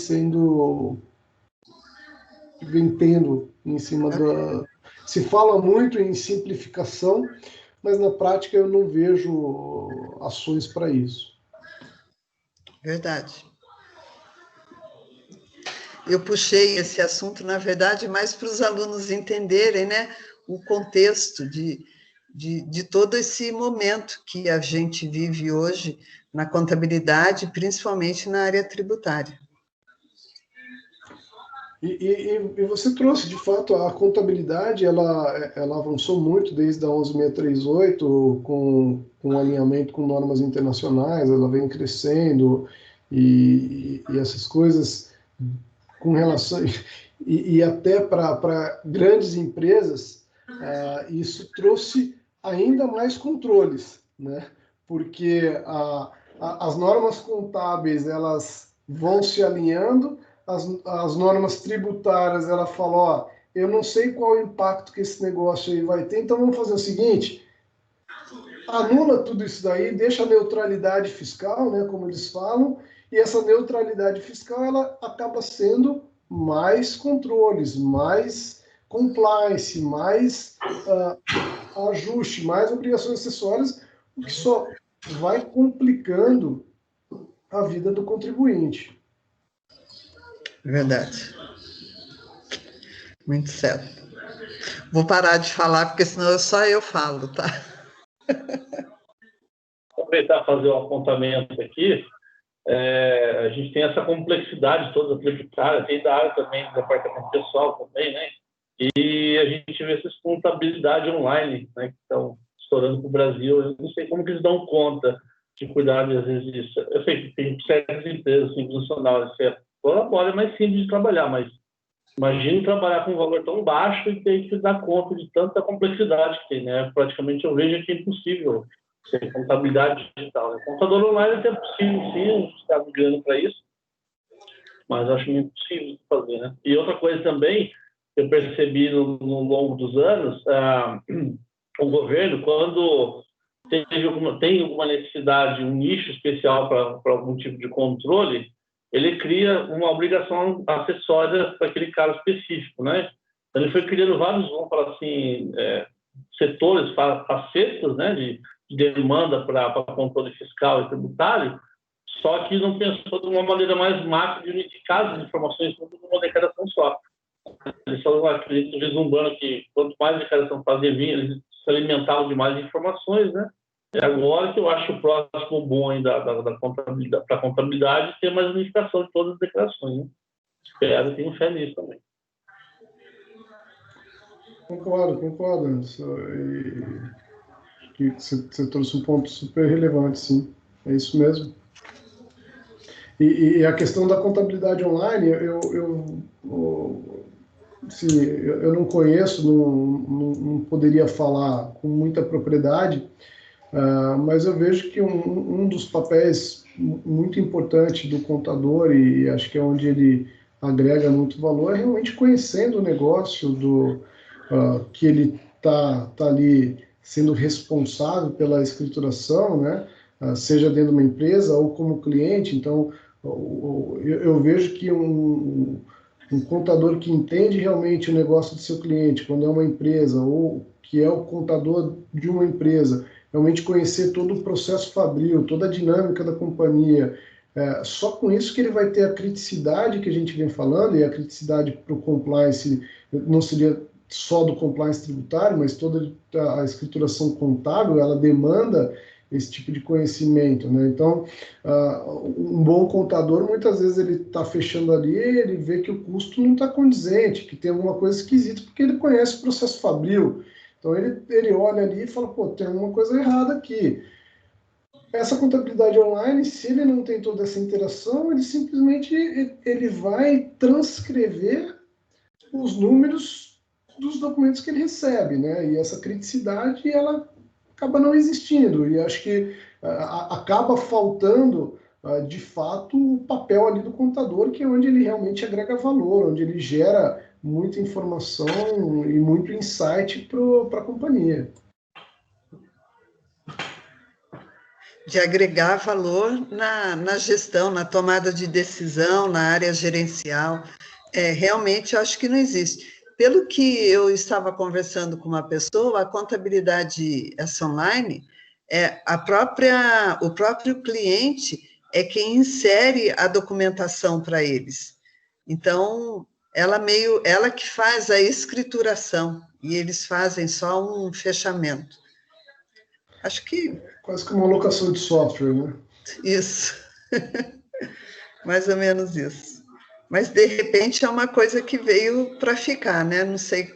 tendo em cima da... Se fala muito em simplificação, mas na prática eu não vejo ações para isso. Verdade. Eu puxei esse assunto, na verdade, mais para os alunos entenderem, né, o contexto de todo esse momento que a gente vive hoje na contabilidade, principalmente na área tributária. E você trouxe, de fato, a contabilidade, ela avançou muito desde a 11638, com alinhamento com normas internacionais, ela vem crescendo, e essas coisas com relação... E até para grandes empresas, isso trouxe ainda mais controles, né? Porque as normas contábeis, elas vão se alinhando, as normas tributárias, ela fala, ó, eu não sei qual o impacto que esse negócio aí vai ter, então vamos fazer o seguinte, anula tudo isso daí, deixa a neutralidade fiscal, né, como eles falam, e essa neutralidade fiscal, ela acaba sendo mais controles, mais compliance, mais ajuste, mais obrigações acessórias, o que só vai complicando a vida do contribuinte. Verdade. Muito certo. Vou parar de falar, porque senão só eu falo, tá? Aproveitar e fazer um apontamento aqui. A gente tem essa complexidade toda tributária, tem da área também, do departamento pessoal também, né? E a gente vê essas contabilidade online, né, que estão estourando para o Brasil. Eu não sei como que eles dão conta de cuidar, às vezes, disso. Eu sei que tem certas empresas, assim, nacionais, é mais simples de trabalhar, mas imagine trabalhar com um valor tão baixo e ter que dar conta de tanta complexidade que tem, né? Praticamente eu vejo que é impossível ser contabilidade digital, né? Contador online é possível, sim, a gente está migrando para isso, mas acho muito impossível de fazer, né? E outra coisa também, eu percebi no longo dos anos, o governo, quando tem alguma necessidade, um nicho especial para algum tipo de controle, ele cria uma obrigação acessória para aquele caso específico, né? Então, ele foi criando vários, vamos falar assim, setores, facetas, né, de demanda para controle fiscal e tributário, só que não pensou de uma maneira mais macro de unificar as informações tudo numa declaração só. Eles só acreditam, vislumbrando que quanto mais declaração fazia vir, eles se alimentavam de mais informações, né? É agora que eu acho o próximo bom ainda da contabilidade, para a contabilidade, ter mais unificação de todas as declarações, né? Espero e tenho fé nisso também. Concordo, Anderson. Que você trouxe um ponto super relevante, sim. É isso mesmo. E a questão da contabilidade online, eu não conheço, não poderia falar com muita propriedade, mas eu vejo que um dos papéis muito importantes do contador, e acho que é onde ele agrega muito valor, é realmente conhecendo o negócio que ele está ali sendo responsável pela escrituração, né? Seja dentro de uma empresa ou como cliente. Então, eu vejo que um contador que entende realmente o negócio do seu cliente, quando é uma empresa, ou que é o contador de uma empresa, realmente conhecer todo o processo fabril, toda a dinâmica da companhia, só com isso que ele vai ter a criticidade que a gente vem falando, e a criticidade para o compliance não seria só do compliance tributário, mas toda a escrituração contábil, ela demanda esse tipo de conhecimento, né? Então, um bom contador, muitas vezes ele está fechando ali, ele vê que o custo não está condizente, que tem alguma coisa esquisita, porque ele conhece o processo fabril. Então, ele olha ali e fala, pô, tem alguma coisa errada aqui. Essa contabilidade online, se ele não tem toda essa interação, ele simplesmente ele vai transcrever os números dos documentos que ele recebe, né? E essa criticidade, ela acaba não existindo. E acho que acaba faltando, de fato, o papel ali do contador, que é onde ele realmente agrega valor, onde ele gera muita informação e muito insight para a companhia. De agregar valor na gestão, na tomada de decisão, na área gerencial. Realmente, eu acho que não existe. Pelo que eu estava conversando com uma pessoa, a contabilidade essa online, o próprio cliente é quem insere a documentação para eles. Então, ela que faz a escrituração, e eles fazem só um fechamento. Acho que... Quase como uma locação de software, né? Isso. Mais ou menos isso. Mas, de repente, é uma coisa que veio para ficar, né? Não sei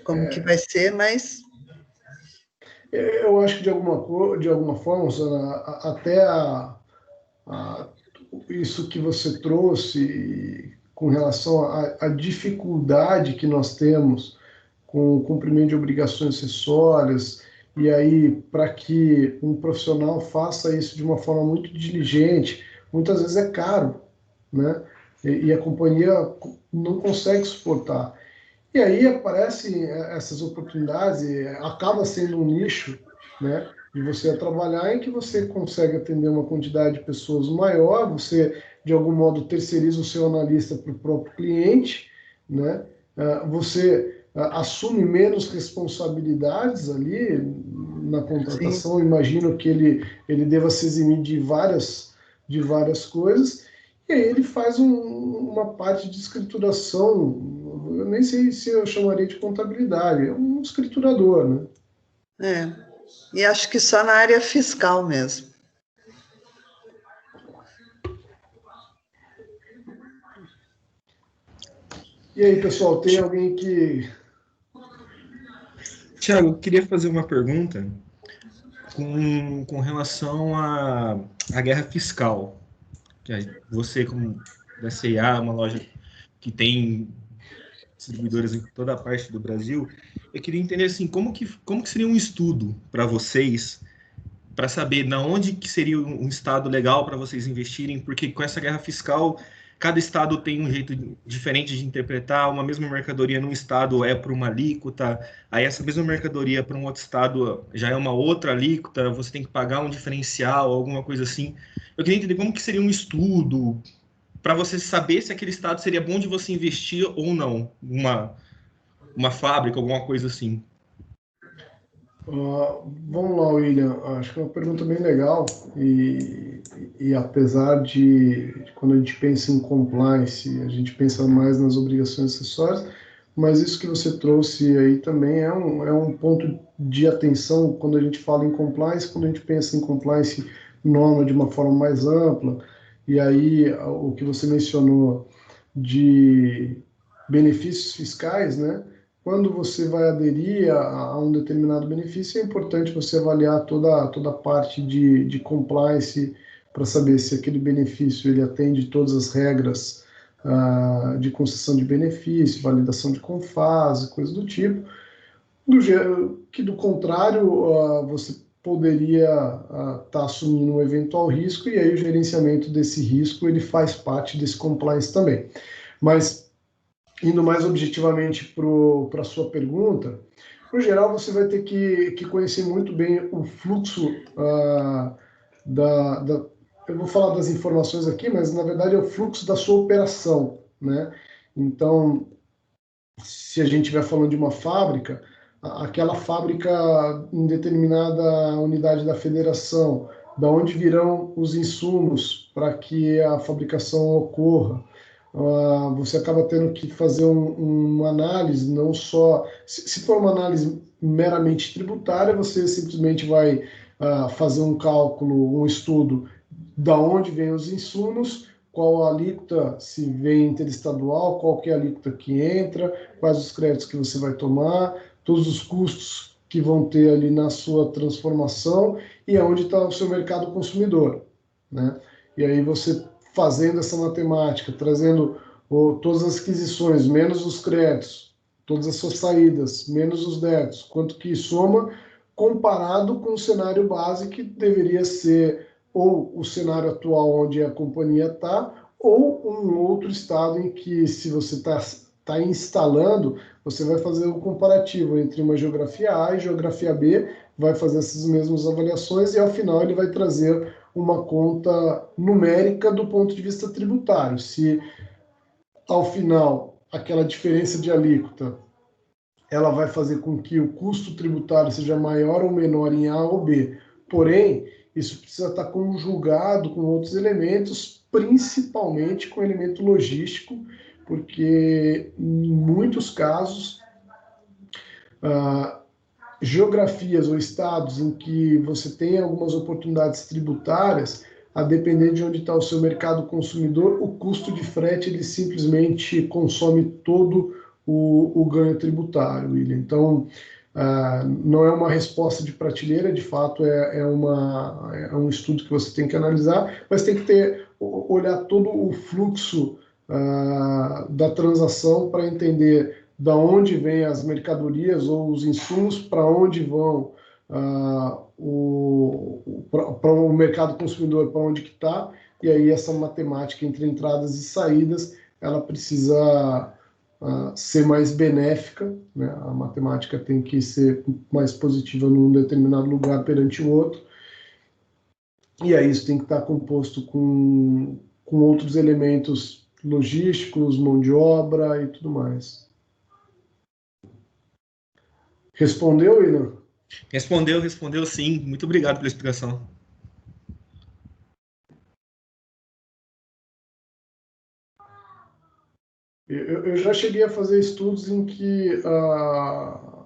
como que vai ser, mas... Eu acho que, de alguma forma, Susana, até isso que você trouxe com relação à dificuldade que nós temos com o cumprimento de obrigações acessórias, e aí, para que um profissional faça isso de uma forma muito diligente, muitas vezes é caro, né? E a companhia não consegue suportar. E aí aparecem essas oportunidades, e acaba sendo um nicho, né, de você trabalhar em que você consegue atender uma quantidade de pessoas maior, você, de algum modo, terceiriza o seu analista para o próprio cliente, né, você assume menos responsabilidades ali na contratação. Sim. Imagino que ele deva se eximir de várias coisas, e aí ele faz uma parte de escrituração. Eu nem sei se eu chamaria de contabilidade, é um escriturador, né? E acho que só na área fiscal mesmo. E aí, pessoal, tem alguém que... Tiago, eu queria fazer uma pergunta com relação à guerra fiscal. Você, como da C&A, uma loja que tem distribuidoras em toda a parte do Brasil, eu queria entender assim, como que seria um estudo para vocês, para saber na onde que seria um estado legal para vocês investirem, porque com essa guerra fiscal, cada estado tem um jeito diferente de interpretar, uma mesma mercadoria num estado é por uma alíquota, aí essa mesma mercadoria para um outro estado já é uma outra alíquota, você tem que pagar um diferencial, alguma coisa assim. Eu queria entender como que seria um estudo para você saber se aquele estado seria bom de você investir ou não, uma fábrica, alguma coisa assim. Vamos lá, William. Acho que é uma pergunta bem legal, e apesar de quando a gente pensa em compliance, a gente pensa mais nas obrigações acessórias, mas isso que você trouxe aí também é um ponto de atenção quando a gente fala em compliance, quando a gente pensa em compliance norma de uma forma mais ampla. E aí, o que você mencionou de benefícios fiscais, né? Quando você vai aderir a um determinado benefício, é importante você avaliar toda a parte de compliance para saber se aquele benefício ele atende todas as regras de concessão de benefício, validação de CONFAS, coisas do tipo. Do contrário, você poderia estar assumindo um eventual risco, e aí o gerenciamento desse risco ele faz parte desse compliance também. Mas, indo mais objetivamente para a sua pergunta, no geral você vai ter que conhecer muito bem o fluxo eu vou falar das informações aqui, mas na verdade é o fluxo da sua operação, né? Então, se a gente estiver falando de uma fábrica, aquela fábrica em determinada unidade da federação, da onde virão os insumos para que a fabricação ocorra, você acaba tendo que fazer uma análise, não só... Se for uma análise meramente tributária, você simplesmente vai fazer um cálculo, um estudo da onde vêm os insumos, qual a alíquota, se vem interestadual, qual que é a alíquota que entra, quais os créditos que você vai tomar, todos os custos que vão ter ali na sua transformação e aonde está o seu mercado consumidor, né? E aí você fazendo essa matemática, trazendo todas as aquisições, menos os créditos, todas as suas saídas, menos os débitos, quanto que soma comparado com o cenário base que deveria ser ou o cenário atual onde a companhia está, ou um outro estado em que, se você está instalando, você vai fazer o comparativo entre uma geografia A e geografia B, vai fazer essas mesmas avaliações e, ao final, ele vai trazer uma conta numérica do ponto de vista tributário. Se, ao final, aquela diferença de alíquota ela vai fazer com que o custo tributário seja maior ou menor em A ou B. Porém, isso precisa estar conjugado com outros elementos, principalmente com o elemento logístico, porque em muitos casos, geografias ou estados em que você tem algumas oportunidades tributárias, a depender de onde está o seu mercado consumidor, o custo de frete ele simplesmente consome todo o ganho tributário, William. Então, não é uma resposta de prateleira, de fato é um estudo que você tem que analisar, mas tem que olhar todo o fluxo da transação para entender da onde vêm as mercadorias ou os insumos, para onde vão para o mercado consumidor, para onde que está, e aí essa matemática entre entradas e saídas, ela precisa ser mais benéfica, né? A matemática tem que ser mais positiva num determinado lugar perante o outro, e aí isso tem que estar composto com outros elementos logísticos, mão de obra e tudo mais. Respondeu, William? Respondeu sim. Muito obrigado pela explicação. Eu já cheguei a fazer estudos em que a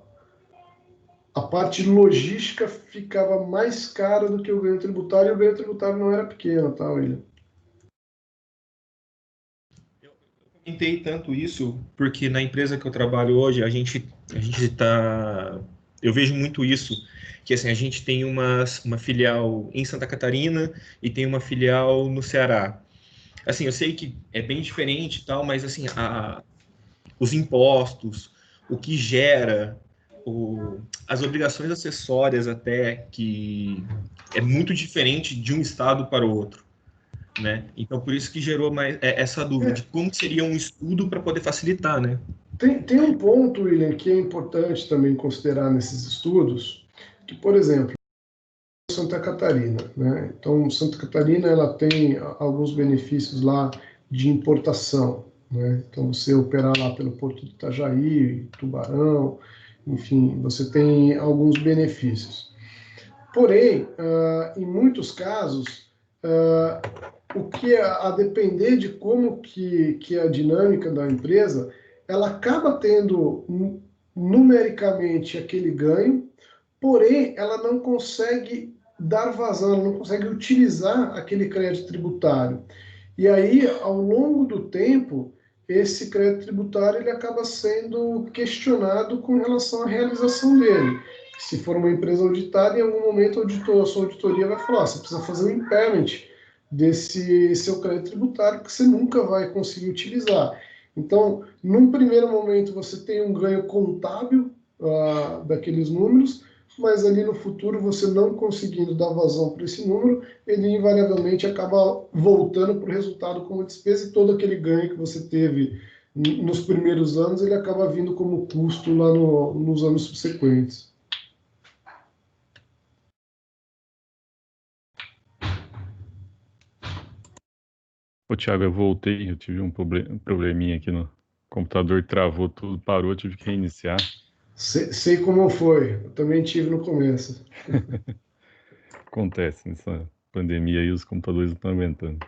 parte logística ficava mais cara do que o ganho tributário, e o ganho tributário não era pequeno, tá, William? Eu comentei tanto isso porque na empresa que eu trabalho hoje, a gente tá... Eu vejo muito isso, que assim, a gente tem uma filial em Santa Catarina e tem uma filial no Ceará. Assim, eu sei que é bem diferente e tal, mas assim, os impostos, o que gera, as obrigações acessórias até, que é muito diferente de um estado para o outro, né? Então, por isso que gerou mais essa dúvida de como seria um estudo para poder facilitar, né? Tem um ponto, William, que é importante também considerar nesses estudos, que, por exemplo, Santa Catarina, né? Então, Santa Catarina ela tem alguns benefícios lá de importação, né? Então, você operar lá pelo Porto de Itajaí, Tubarão, enfim, você tem alguns benefícios. Porém, em muitos casos, o que a depender de como que é a dinâmica da empresa, ela acaba tendo numericamente aquele ganho, porém ela não consegue dar vazão, ela não consegue utilizar aquele crédito tributário. E aí, ao longo do tempo, esse crédito tributário ele acaba sendo questionado com relação à realização dele. Se for uma empresa auditada, em algum momento a sua auditoria vai falar: você precisa fazer um impairment desse seu crédito tributário que você nunca vai conseguir utilizar. Então, num primeiro momento, você tem um ganho contábil daqueles números, mas ali no futuro, você não conseguindo dar vazão para esse número, ele invariavelmente acaba voltando para o resultado como despesa, e todo aquele ganho que você teve nos primeiros anos, ele acaba vindo como custo lá nos anos subsequentes. Ô, Thiago, eu voltei, eu tive um probleminha aqui no computador, travou tudo, parou, tive que reiniciar. Sei como foi, eu também tive no começo. Acontece, nessa pandemia aí os computadores não estão aguentando.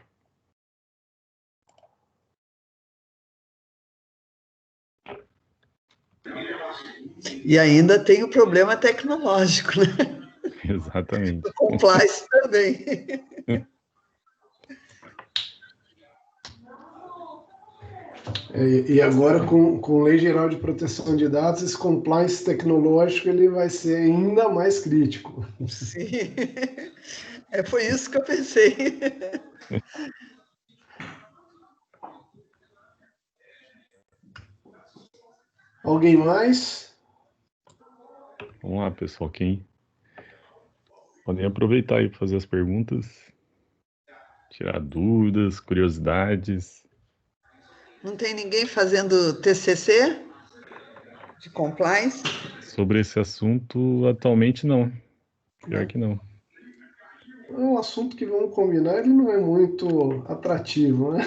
E ainda tem o problema tecnológico, né? Exatamente. Compliance também. E agora, com Lei Geral de Proteção de Dados, esse compliance tecnológico ele vai ser ainda mais crítico. Sim. Foi isso que eu pensei. Alguém mais? Vamos lá, pessoal. Quem podem aproveitar aí para fazer as perguntas, tirar dúvidas, curiosidades. Não tem ninguém fazendo TCC de compliance? Sobre esse assunto, atualmente não. Pior que não. É um assunto que, vamos combinar, ele não é muito atrativo, né?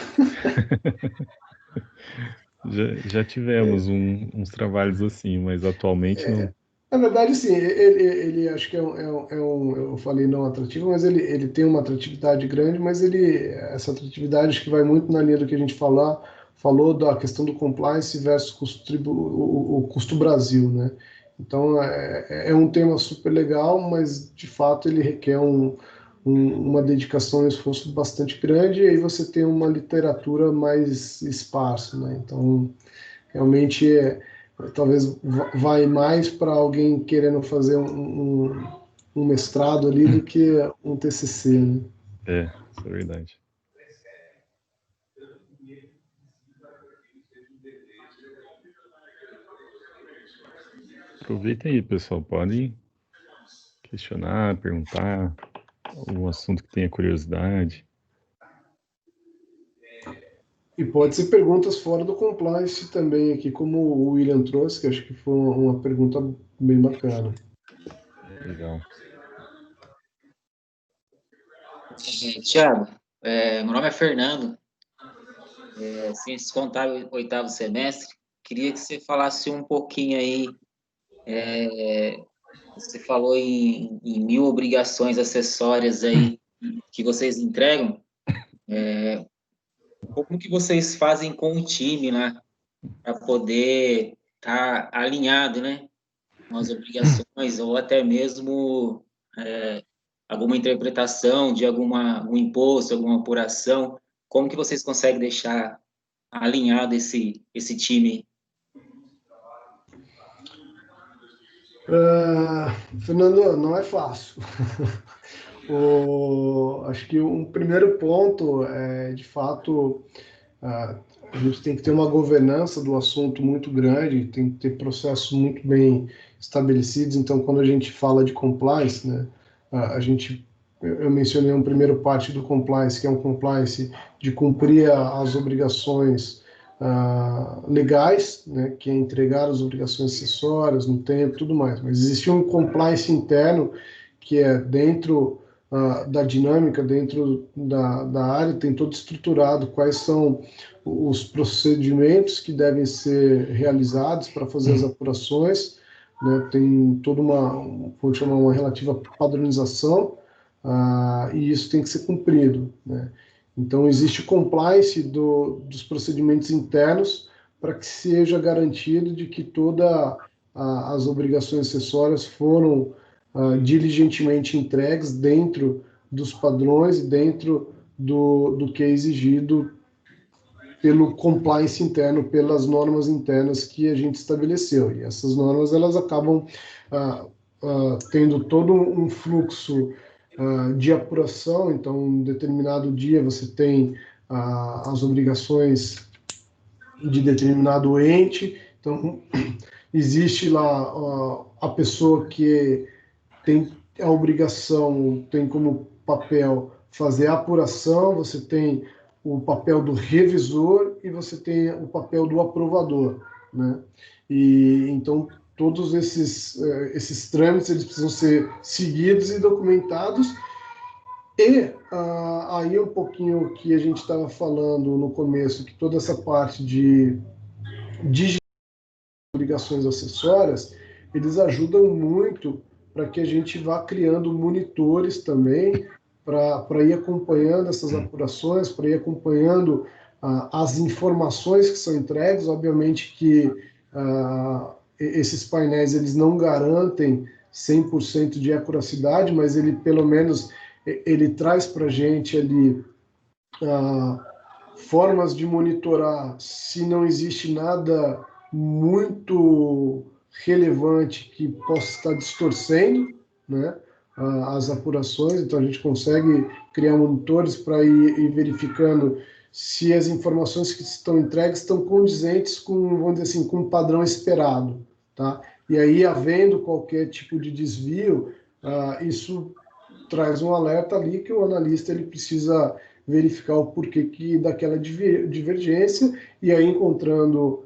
Já tivemos uns trabalhos assim, mas atualmente não. Na verdade, sim, ele acho que eu falei não atrativo, mas ele tem uma atratividade grande, mas essa atratividade acho que vai muito na linha do que a gente falou da questão do compliance versus o custo Brasil, né? Então, é um tema super legal, mas, de fato, ele requer uma dedicação e um esforço bastante grande, e aí você tem uma literatura mais esparsa, né? Então, realmente, talvez vai mais para alguém querendo fazer um mestrado ali do que um TCC, né? Isso é verdade. Aproveitem aí, pessoal. Podem questionar, perguntar algum assunto que tenha curiosidade. E pode ser perguntas fora do compliance também aqui, como o William trouxe, que acho que foi uma pergunta bem bacana. Legal. Tiago, meu nome é Fernando, Ciências Contábeis, 8º semestre. Queria que você falasse um pouquinho aí, você falou em 1000 obrigações acessórias aí que vocês entregam. Como que vocês fazem com o time lá para poder estar alinhado, né, com as obrigações, ou até mesmo alguma interpretação de um imposto, alguma apuração? Como que vocês conseguem deixar alinhado esse time? Fernando, não é fácil. Acho que um primeiro ponto é, de fato, a gente tem que ter uma governança do assunto muito grande, tem que ter processos muito bem estabelecidos. Então, quando a gente fala de compliance, né, eu mencionei uma primeira parte do compliance, que é um compliance de cumprir as obrigações legais, né, que é entregar as obrigações acessórias no tempo, tudo mais. Mas existe um compliance interno que é dentro da dinâmica, dentro da área, tem todo estruturado quais são os procedimentos que devem ser realizados para fazer as apurações, né, tem toda vamos chamar, uma relativa padronização, e isso tem que ser cumprido, né? Então, existe compliance dos procedimentos internos para que seja garantido de que todas as obrigações acessórias foram diligentemente entregues dentro dos padrões e dentro do que é exigido pelo compliance interno, pelas normas internas que a gente estabeleceu. E essas normas, elas acabam tendo todo um fluxo de apuração. Então, em determinado dia você tem as obrigações de determinado ente. Então, existe lá a pessoa que tem a obrigação, tem como papel fazer a apuração, você tem o papel do revisor e você tem o papel do aprovador, né? E então todos esses trâmites eles precisam ser seguidos e documentados. E aí um pouquinho que a gente estava falando no começo, que toda essa parte de obrigações acessórias, eles ajudam muito para que a gente vá criando monitores também para ir acompanhando essas apurações, para ir acompanhando as informações que são entregues. Obviamente que esses painéis eles não garantem 100% de acuracidade, mas ele pelo menos ele traz para a gente ali formas de monitorar se não existe nada muito relevante que possa estar distorcendo, né, as apurações. Então a gente consegue criar monitores para ir verificando se as informações que estão entregues estão condizentes com, vamos dizer assim, com o padrão esperado, tá? E aí, havendo qualquer tipo de desvio, isso traz um alerta ali que o analista ele precisa verificar o porquê daquela divergência, e aí, encontrando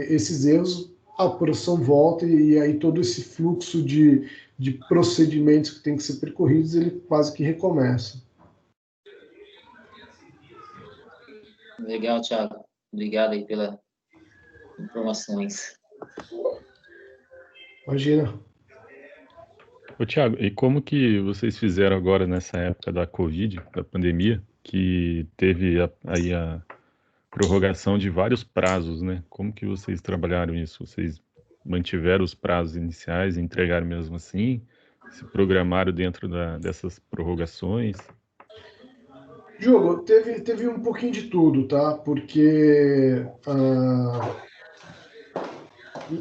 esses erros, a apuração volta, e aí todo esse fluxo de procedimentos que tem que ser percorridos, ele quase que recomeça. Legal, Thiago. Obrigado aí pelas informações. Imagina. Ô, Thiago, e como que vocês fizeram agora nessa época da Covid, da pandemia, que teve aí a prorrogação de vários prazos, né? Como que vocês trabalharam isso? Vocês mantiveram os prazos iniciais e entregaram mesmo assim? Se programaram dentro dessas prorrogações? Diogo, teve um pouquinho de tudo, tá? Porque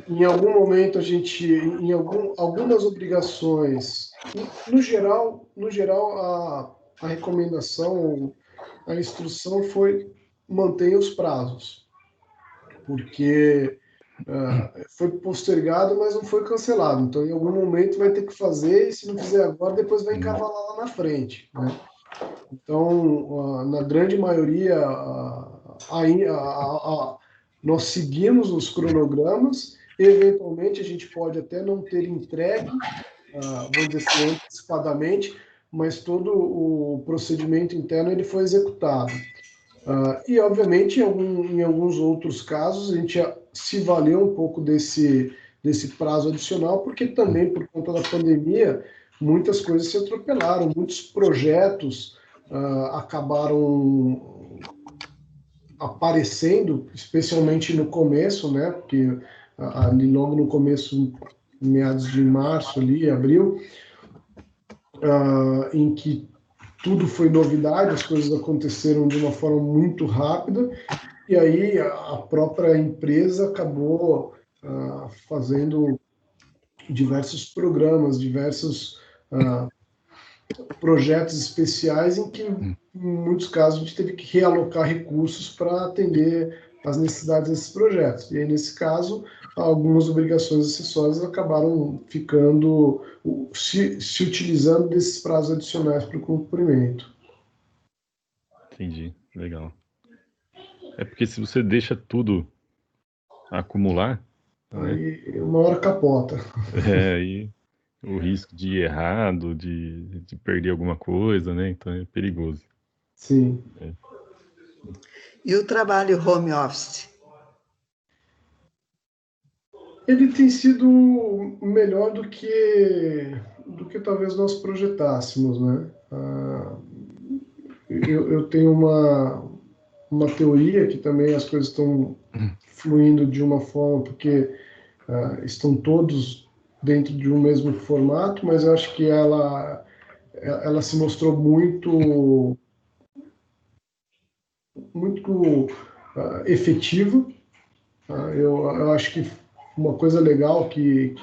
em algum momento a gente, algumas obrigações, no geral a recomendação, a instrução foi manter os prazos, porque foi postergado, mas não foi cancelado. Então, em algum momento vai ter que fazer, e se não fizer agora, depois vai encavalar lá na frente, né? Então, na grande maioria, nós seguimos os cronogramas. Eventualmente, a gente pode até não ter entregue, vamos dizer assim, antecipadamente, mas todo o procedimento interno ele foi executado. E, obviamente, em alguns outros casos, a gente se valeu um pouco desse prazo adicional, porque também, por conta da pandemia, muitas coisas se atropelaram, muitos projetos acabaram aparecendo, especialmente no começo, né? Porque ali logo no começo, meados de março, ali, abril, em que tudo foi novidade, as coisas aconteceram de uma forma muito rápida, e aí a própria empresa acabou fazendo diversos programas, diversos projetos especiais em que, em muitos casos, a gente teve que realocar recursos para atender às necessidades desses projetos. E aí, nesse caso, algumas obrigações acessórias acabaram ficando, se utilizando desses prazos adicionais para o cumprimento. Entendi, legal. É porque se você deixa tudo acumular, aí uma hora capota. Aí o risco de ir errado, de perder alguma coisa, né? Então é perigoso. Sim. E o trabalho home office? Ele tem sido melhor do que talvez nós projetássemos, né? Eu tenho uma teoria que também as coisas estão fluindo de uma forma, porque estão todos dentro de um mesmo formato, mas eu acho que ela se mostrou muito efetiva. Eu acho que uma coisa legal que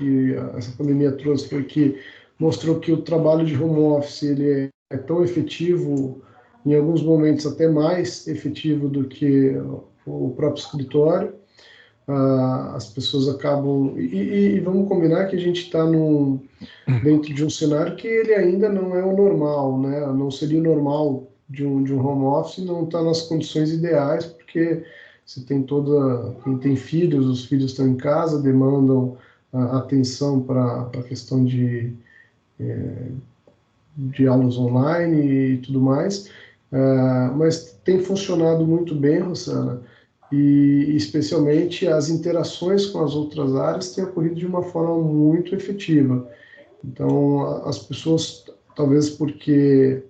essa pandemia trouxe foi que mostrou que o trabalho de home office ele é tão efetivo, em alguns momentos até mais efetivo do que o próprio escritório. As pessoas acabam... E vamos combinar que a gente está dentro de um cenário que ele ainda não é o normal, né? Não seria o normal de um home office, não está nas condições ideais, porque você tem quem tem filhos, os filhos estão em casa, demandam atenção para a questão de aulas online e tudo mais, mas tem funcionado muito bem, Rosana, e especialmente as interações com as outras áreas têm ocorrido de uma forma muito efetiva. Então, as pessoas, talvez porque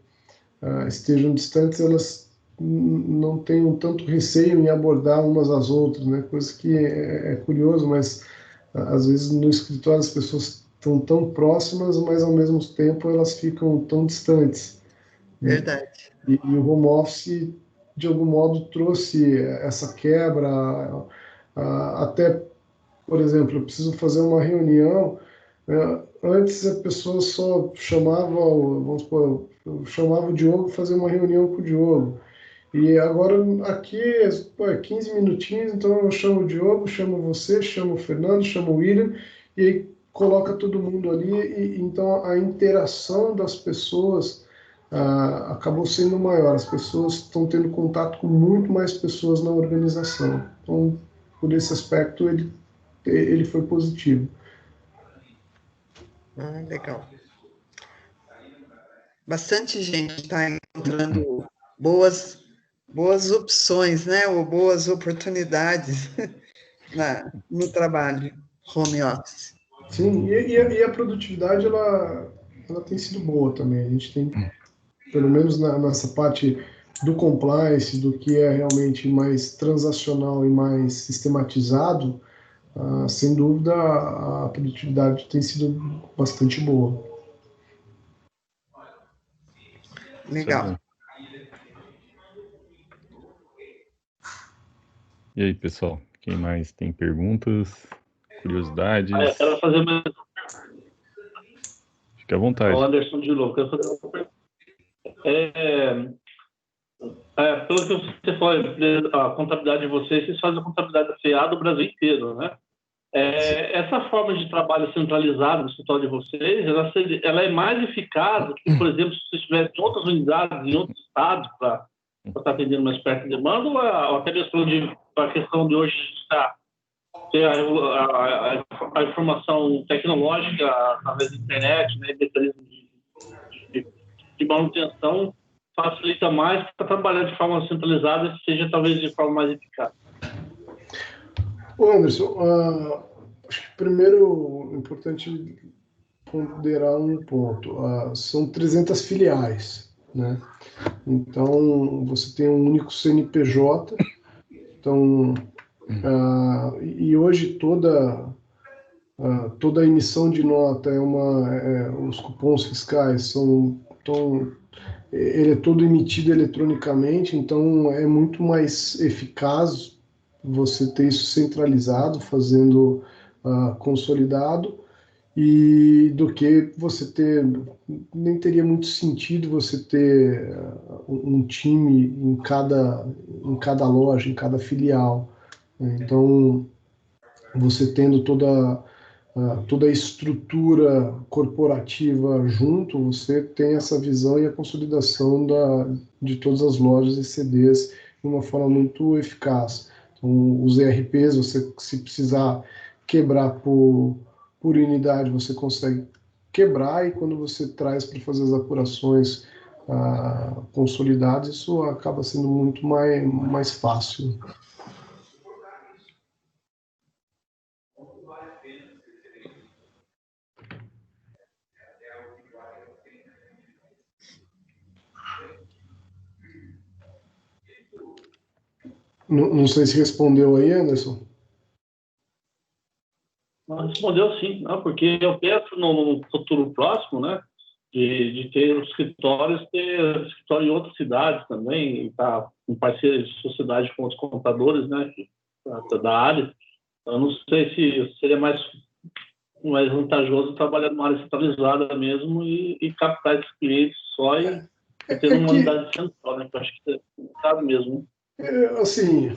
estejam distantes, elas não tenham tanto receio em abordar umas às outras, né? Coisa que é curioso, mas às vezes no escritório as pessoas estão tão próximas, mas ao mesmo tempo elas ficam tão distantes. Verdade. E o home office, de algum modo, trouxe essa quebra. Até, por exemplo, eu preciso fazer uma reunião. Antes a pessoa só chamava, vamos supor, eu chamava o Diogo para fazer uma reunião com o Diogo. E agora aqui é 15 minutinhos, então eu chamo o Diogo, chamo você, chamo o Fernando, chamo o William, e aí coloca todo mundo ali, e então a interação das pessoas acabou sendo maior. As pessoas estão tendo contato com muito mais pessoas na organização. Então, por esse aspecto, ele foi positivo. Legal. Bastante gente está encontrando boas opções, né? Ou boas oportunidades no trabalho home office. Sim, e a produtividade ela tem sido boa também. A gente tem, pelo menos nessa parte do compliance, do que é realmente mais transacional e mais sistematizado, sem dúvida a produtividade tem sido bastante boa. Legal. E aí, pessoal? Quem mais tem perguntas, curiosidades? Eu quero fazer mais. Fique à vontade. O Anderson de novo. Quero fazer uma pergunta. Pelo que você falou, a contabilidade de vocês fazem a contabilidade da CA do Brasil inteiro, né? Essa forma de trabalho centralizado no escritório de vocês, ela é mais eficaz do que, por exemplo, se vocês tivessem outras unidades em outros estados para estar atendendo mais perto da demanda, ou até mesmo a questão de hoje ter a informação tecnológica através da internet, né, mecanismo de manutenção, facilita mais para trabalhar de forma centralizada, seja talvez de forma mais eficaz. Anderson, acho que primeiro é importante ponderar um ponto. São 300 filiais, né? Então, você tem um único CNPJ. Então, e hoje toda a emissão de nota os cupons fiscais ele é todo emitido eletronicamente, então é muito mais eficaz você ter isso centralizado, fazendo consolidado, e do que você nem teria muito sentido você ter um time em cada loja, em cada filial. Então, você tendo toda a estrutura corporativa junto, você tem essa visão e a consolidação de todas as lojas e CDs de uma forma muito eficaz. Então, os ERPs, você, se precisar quebrar por unidade, você consegue quebrar, e quando você traz para fazer as apurações consolidadas, isso acaba sendo muito mais fácil. Não sei se respondeu aí, Anderson. Respondeu sim, não, porque eu penso no futuro próximo, né, de ter os escritório em outras cidades também, e estar em parceria de sociedade com os contadores, né, da área. Eu não sei se seria mais vantajoso trabalhar numa área centralizada mesmo e captar esses clientes só e ter uma unidade central, né, que eu acho que é complicado mesmo. Assim,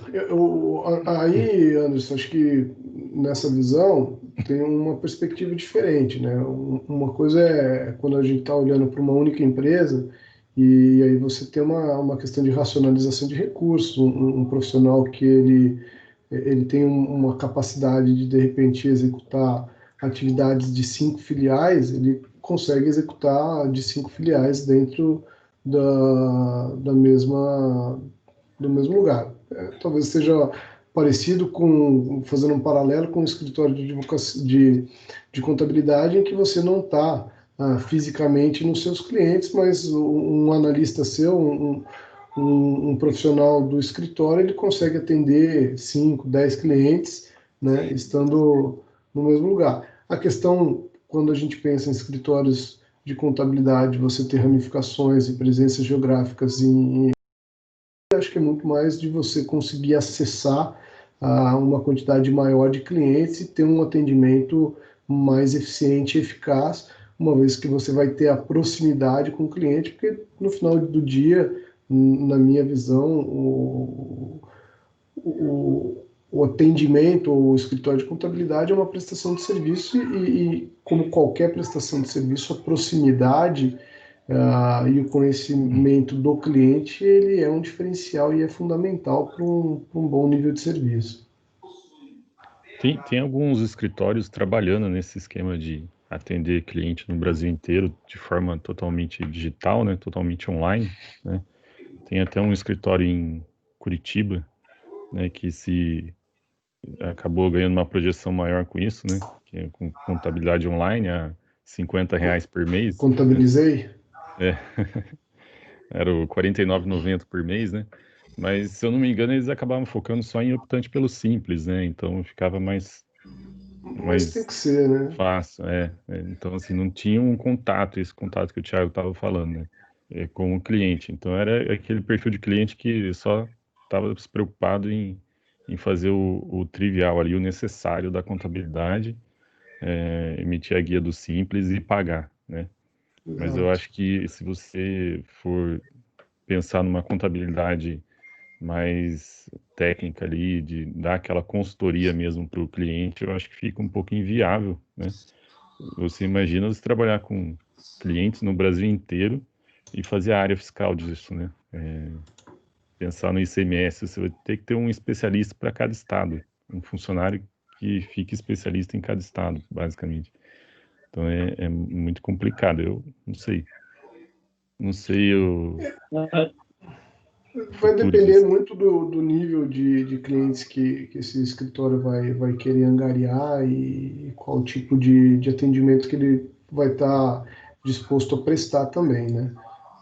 aí, Anderson, acho que nessa visão tem uma perspectiva diferente, né? Uma coisa é quando a gente está olhando para uma única empresa, e aí você tem uma questão de racionalização de recursos, um profissional que ele tem uma capacidade de repente, executar atividades de 5 filiais, ele consegue executar de 5 filiais dentro do mesmo lugar. Talvez seja parecido fazendo um paralelo com o escritório de contabilidade, em que você não está fisicamente nos seus clientes, mas um analista seu, um profissional do escritório, ele consegue atender 5, 10 clientes, né, estando no mesmo lugar. A questão, quando a gente pensa em escritórios de contabilidade, você ter ramificações e presenças geográficas acho que é muito mais de você conseguir acessar uma quantidade maior de clientes e ter um atendimento mais eficiente e eficaz, uma vez que você vai ter a proximidade com o cliente, porque no final do dia, na minha visão, o atendimento ou o escritório de contabilidade é uma prestação de serviço e como qualquer prestação de serviço, a proximidade e o conhecimento do cliente, ele é um diferencial e é fundamental para um bom nível de serviço. Tem alguns escritórios trabalhando nesse esquema de atender cliente no Brasil inteiro de forma totalmente digital, né, totalmente online, né? Tem até um escritório em Curitiba, né, que acabou ganhando uma projeção maior com isso, né, que é com contabilidade online a R$50 por mês. Contabilizei? É, era o R$ 49,90 por mês, né? Mas, se eu não me engano, eles acabavam focando só em optante pelo simples, né? Então ficava mais Mas tem que ser, né? fácil, Então, assim, não tinha um contato, esse contato que o Thiago estava falando, né? Com o cliente. Então, era aquele perfil de cliente que só estava se preocupado em fazer o trivial ali, o necessário da contabilidade, emitir a guia do simples e pagar, né? Mas eu Exato. acho que se você for pensar numa contabilidade mais técnica ali, de dar aquela consultoria mesmo para o cliente, eu acho que fica um pouco inviável, né? Você imagina você trabalhar com clientes no Brasil inteiro e fazer a área fiscal disso, né? Pensar no ICMS, você vai ter que ter um especialista para cada estado, um funcionário que fique especialista em cada estado, basicamente. Então é muito complicado, eu não sei. Não sei o Vai futuro depender disso. muito do nível de clientes que esse escritório vai querer angariar e qual tipo de atendimento que ele vai estar disposto a prestar também, né?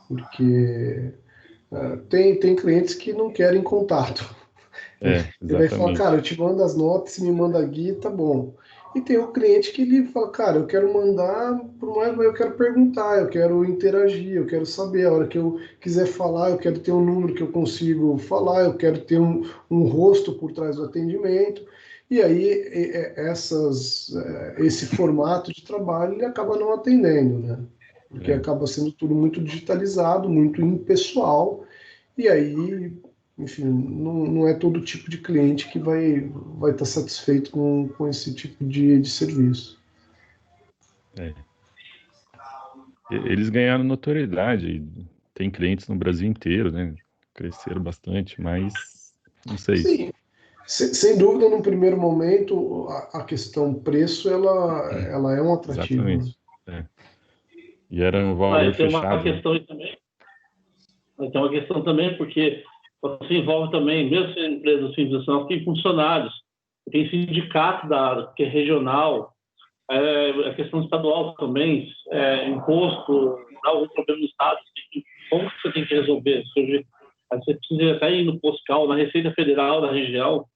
Porque tem clientes que não querem contato. Ele vai falar, cara, eu Exatamente. te mando as notas, me manda a guia, tá bom. E tem o cliente que ele fala, cara, eu quero mandar por mais, eu quero perguntar, eu quero interagir, eu quero saber. A hora que eu quiser falar, eu quero ter um número que eu consigo falar, eu quero ter um rosto por trás do atendimento. E aí, esse formato de trabalho ele acaba não atendendo, né? Porque É. acaba sendo tudo muito digitalizado, muito impessoal. E aí, enfim, não é todo tipo de cliente que vai estar satisfeito com esse tipo de serviço. É. Eles ganharam notoriedade, tem clientes no Brasil inteiro, né? Cresceram bastante, mas não sei. Sim, sem dúvida, no primeiro momento, a questão preço, ela é um atrativo, né? Exatamente. É. E era um valor Mas tem uma fechado, né? questão aí também. Tem uma questão também, porque você envolve também, mesmo sendo empresa simples, tem funcionários, tem sindicato que é regional, a questão estadual também, imposto, dá algum problema no Estado, como que você tem que resolver? Você precisa até ir no postal, na Receita Federal da região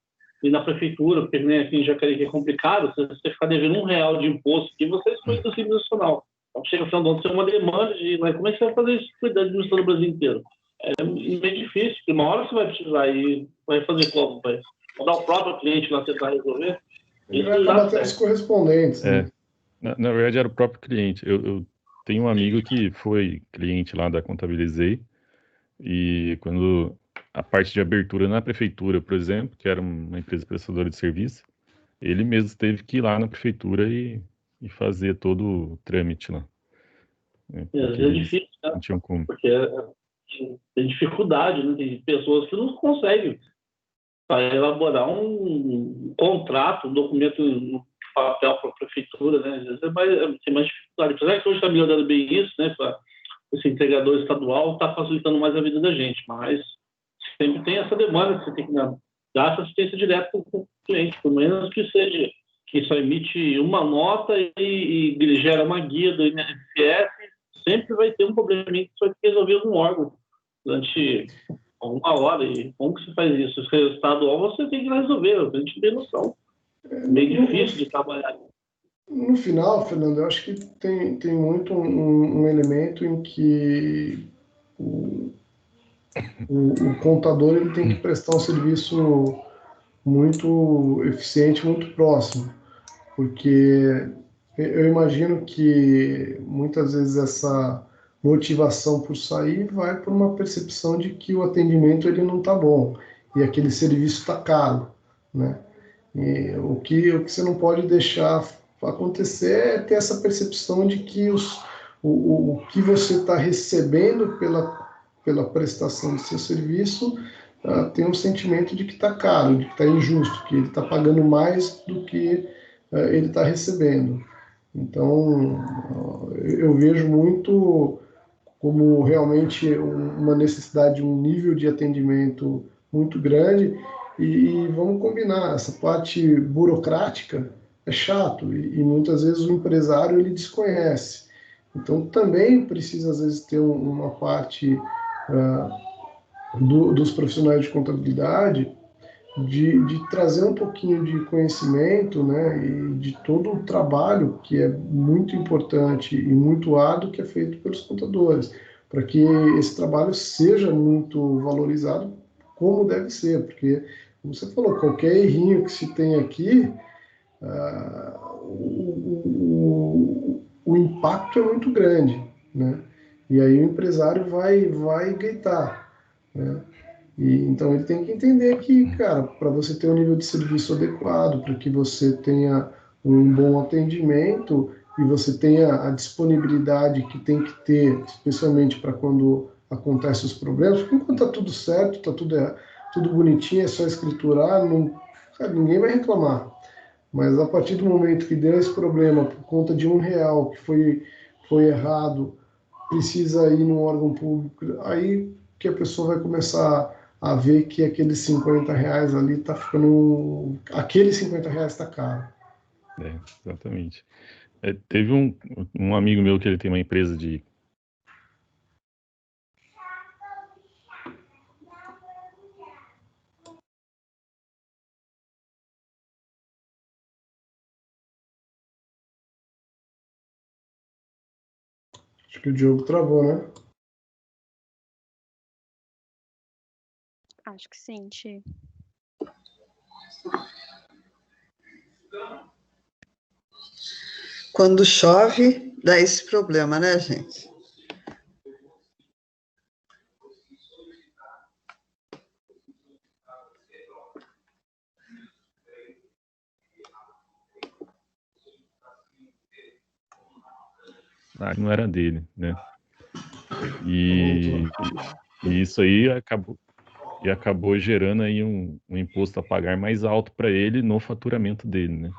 e na prefeitura, porque nem aqui em Jacareí que é complicado, se você ficar devendo R$1 de imposto, e você exclui do Simples Nacional. Então, chega no final do ano, você tem uma demanda de, mas como é que você vai fazer isso cuidando do Estado do Brasil inteiro? É meio difícil, porque uma hora você vai precisar e vai fazer como? Vai mandar o próprio cliente lá tentar resolver? Ele Isso vai não dá acabar tendo os certo. correspondentes, né? Na verdade, era o próprio cliente. Eu tenho um amigo que foi cliente lá da Contabilizei, e quando a parte de abertura na prefeitura, por exemplo, que era uma empresa prestadora de serviço, ele mesmo teve que ir lá na prefeitura e fazer todo o trâmite lá, né? Às Porque vezes é eles difícil, né? não tinham como. Porque tem dificuldade, né? Tem pessoas que não conseguem para elaborar um contrato, um documento no papel para a prefeitura, né? Às vezes tem mais dificuldade. Apesar que hoje está melhorando bem isso, né? Esse entregador estadual está facilitando mais a vida da gente, mas sempre tem essa demanda que você tem que dar essa assistência direta para o cliente, por menos que seja que só emite uma nota e gera uma guia do INSS, sempre vai ter um probleminha que você vai ter que resolver algum órgão durante uma hora. E como que você faz isso? Se é estadual, você tem que resolver, a gente tem noção. É meio difícil de trabalhar. No final, Fernando, eu acho que tem muito um elemento em que o contador ele tem que prestar um serviço muito eficiente, muito próximo, porque eu imagino que muitas vezes essa motivação por sair vai por uma percepção de que o atendimento ele não está bom e aquele serviço está caro, né? E o que você não pode deixar acontecer é ter essa percepção de que o que você está recebendo pela prestação do seu serviço tem um sentimento de que está caro, de que está injusto, que ele está pagando mais do que ele está recebendo. Então, eu vejo muito como realmente uma necessidade, um nível de atendimento muito grande. E vamos combinar, essa parte burocrática é chato e muitas vezes o empresário ele desconhece. Então também precisa às vezes ter uma parte dos profissionais de contabilidade de trazer um pouquinho de conhecimento, né, e de todo o trabalho que é muito importante e muito árduo que é feito pelos contadores, para que esse trabalho seja muito valorizado como deve ser, porque, como você falou, qualquer errinho que se tem aqui, o impacto é muito grande, né? E aí o empresário vai gritar, né? E, então ele tem que entender que, cara, para você ter um nível de serviço adequado, para que você tenha um bom atendimento e você tenha a disponibilidade que tem que ter, especialmente para quando acontecem os problemas, porque enquanto está tudo certo, está tudo bonitinho, é só escriturar, não, sabe, ninguém vai reclamar. Mas a partir do momento que deu esse problema por conta de R$ 1 que foi errado, precisa ir no órgão público, aí que a pessoa vai começar a ver que aqueles R$ 50 ali tá ficando. Aqueles R$ 50 está caro. Exatamente. Teve um amigo meu que ele tem uma empresa de. Acho que o Diogo travou, né? Acho que sim, Ti. Quando chove, dá esse problema, né, gente? Não era dele, né? E isso aí acabou gerando aí um imposto a pagar mais alto para ele no faturamento dele, né?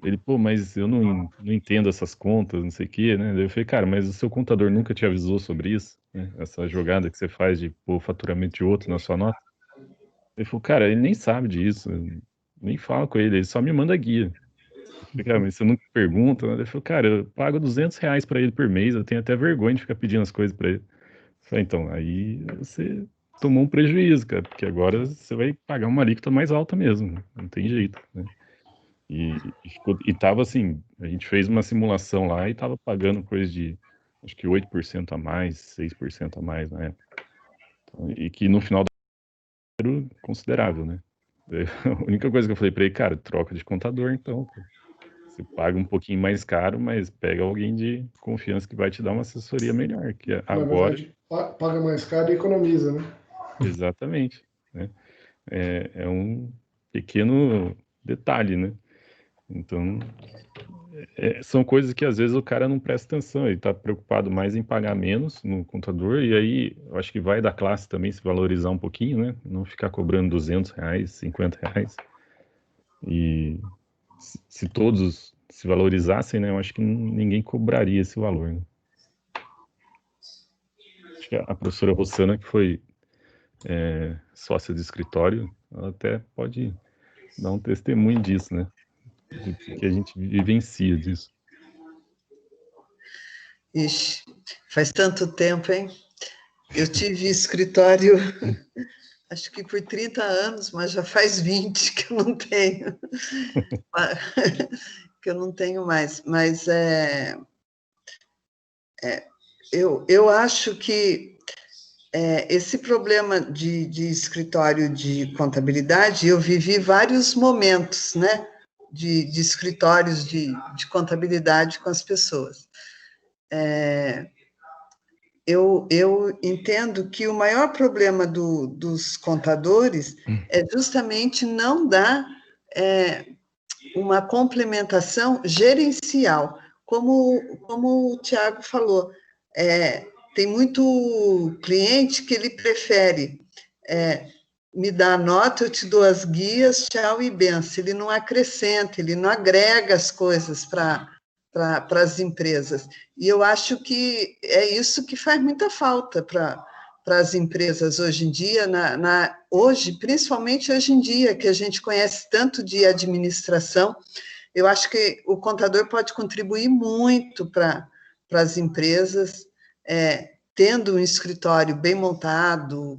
Ele, pô, mas eu não entendo essas contas, não sei o quê, né? Daí eu falei, cara, mas o seu contador nunca te avisou sobre isso, né? Essa jogada que você faz de pôr o faturamento de outro na sua nota. Ele falou, cara, ele nem sabe disso, nem fala com ele só me manda guia. Eu falei, cara, mas você nunca pergunta, né? Ele falou, cara, eu pago R$ 200 para ele por mês, eu tenho até vergonha de ficar pedindo as coisas para ele. Eu falei, então, aí você tomou um prejuízo, cara, porque agora você vai pagar uma alíquota mais alta mesmo, né? Não tem jeito, né? E tava assim, a gente fez uma simulação lá e tava pagando coisa de, acho que 8% a mais, 6% a mais na época. Então, e que no final era considerável, né? A única coisa que eu falei para ele, cara, troca de contador então. Você paga um pouquinho mais caro, mas pega alguém de confiança que vai te dar uma assessoria melhor, que agora... Na verdade, paga mais caro e economiza, né? Exatamente, né? É um pequeno detalhe, né? Então, são coisas que às vezes o cara não presta atenção, ele está preocupado mais em pagar menos no contador, e aí eu acho que vai da classe também se valorizar um pouquinho, né? Não ficar cobrando R$ 200, R$ 50. E se todos se valorizassem, né? Eu acho que ninguém cobraria esse valor, né? Acho que a professora Rossana, que foi sócia de escritório, ela até pode dar um testemunho disso, né? Do que a gente vivencia disso. Ixi, faz tanto tempo, hein? Eu tive escritório, acho que por 30 anos, mas já faz 20 que eu não tenho. que eu não tenho mais, mas eu acho que esse problema de escritório de contabilidade, eu vivi vários momentos, né, de escritórios de contabilidade com as pessoas. Eu entendo que o maior problema dos contadores é justamente não dar uma complementação gerencial, como o Tiago falou. Tem muito cliente que ele prefere me dar a nota, eu te dou as guias, tchau e benção. Ele não acrescenta, ele não agrega as coisas para as empresas. E eu acho que é isso que faz muita falta para as empresas hoje em dia, hoje, principalmente hoje em dia, que a gente conhece tanto de administração. Eu acho que o contador pode contribuir muito para as empresas, tendo um escritório bem montado,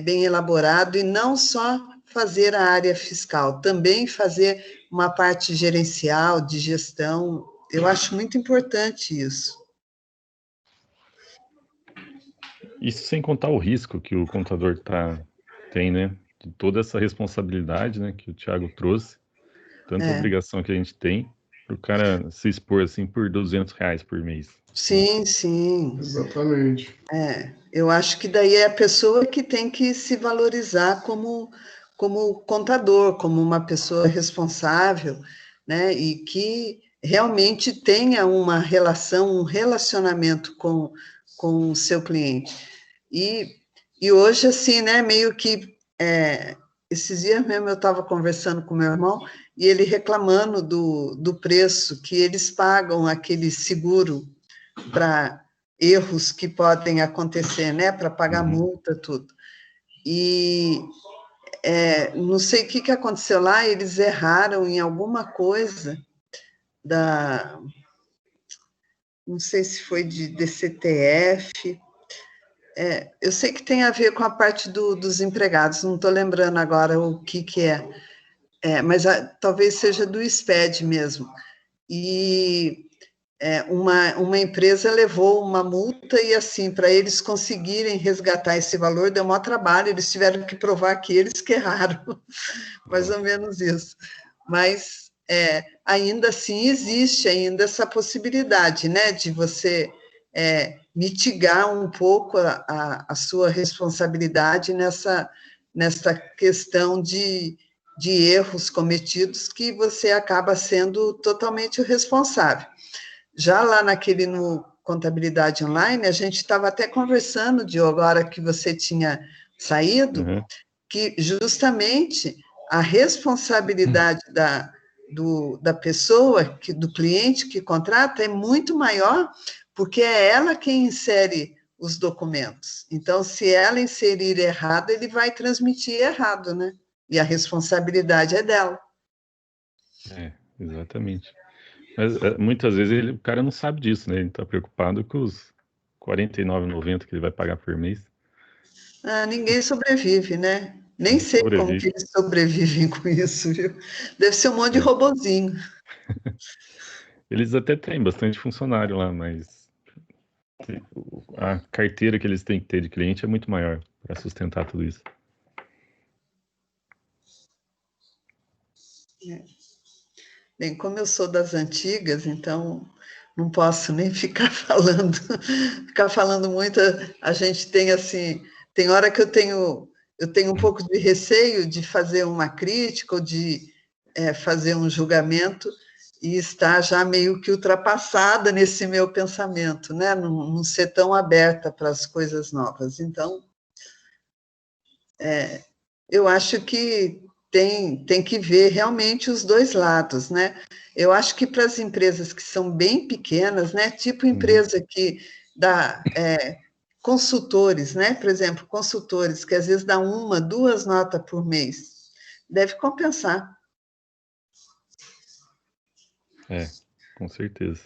bem elaborado, e não só fazer a área fiscal, também fazer uma parte gerencial, de gestão. Eu acho muito importante isso. Isso sem contar o risco que o contador tem, né? De toda essa responsabilidade, né, que o Thiago trouxe, tanta obrigação que a gente tem, para o cara se expor assim por R$ 200 por mês. Sim, sim. Exatamente. Eu acho que daí é a pessoa que tem que se valorizar como contador, como uma pessoa responsável, né? E que realmente tenha uma relação, um relacionamento com o seu cliente. E hoje, assim, né, meio que esses dias mesmo eu estava conversando com meu irmão e ele reclamando do preço que eles pagam aquele seguro para erros que podem acontecer, né, para pagar multa, tudo. E não sei o que aconteceu lá, eles erraram em alguma coisa não sei se foi de DCTF. Eu sei que tem a ver com a parte dos empregados, não estou lembrando agora o que é. Mas talvez seja do SPED mesmo. E uma empresa levou uma multa e, assim, para eles conseguirem resgatar esse valor, deu maior trabalho, eles tiveram que provar que eles que erraram, mais ou menos isso. Mas ainda assim existe ainda essa possibilidade, né, de você mitigar um pouco a sua responsabilidade nessa questão de erros cometidos, que você acaba sendo totalmente o responsável. Já lá no Contabilidade Online, a gente estava até conversando, Diogo, agora que você tinha saído, que justamente a responsabilidade da pessoa, do cliente que contrata, é muito maior, porque é ela quem insere os documentos. Então, se ela inserir errado, ele vai transmitir errado, né? E a responsabilidade é dela. Exatamente. Mas muitas vezes o cara não sabe disso, né? Ele está preocupado com os R$ 49,90 que ele vai pagar por mês. Ninguém sobrevive, né? Nem sei como que eles sobrevivem com isso, viu? Deve ser um monte de robozinho. Eles até têm bastante funcionário lá, mas a carteira que eles têm que ter de cliente é muito maior para sustentar tudo isso. Bem, como eu sou das antigas, então não posso nem ficar falando muito. A gente tem assim, tem hora que eu tenho um pouco de receio de fazer uma crítica ou de fazer um julgamento e estar já meio que ultrapassada nesse meu pensamento, né? Não ser tão aberta para as coisas novas. Então, eu acho que tem que ver realmente os dois lados, né? Eu acho que para as empresas que são bem pequenas, né? Tipo empresa que dá consultores, né? Por exemplo, consultores que às vezes dá 1, 2 notas por mês, deve compensar. Com certeza.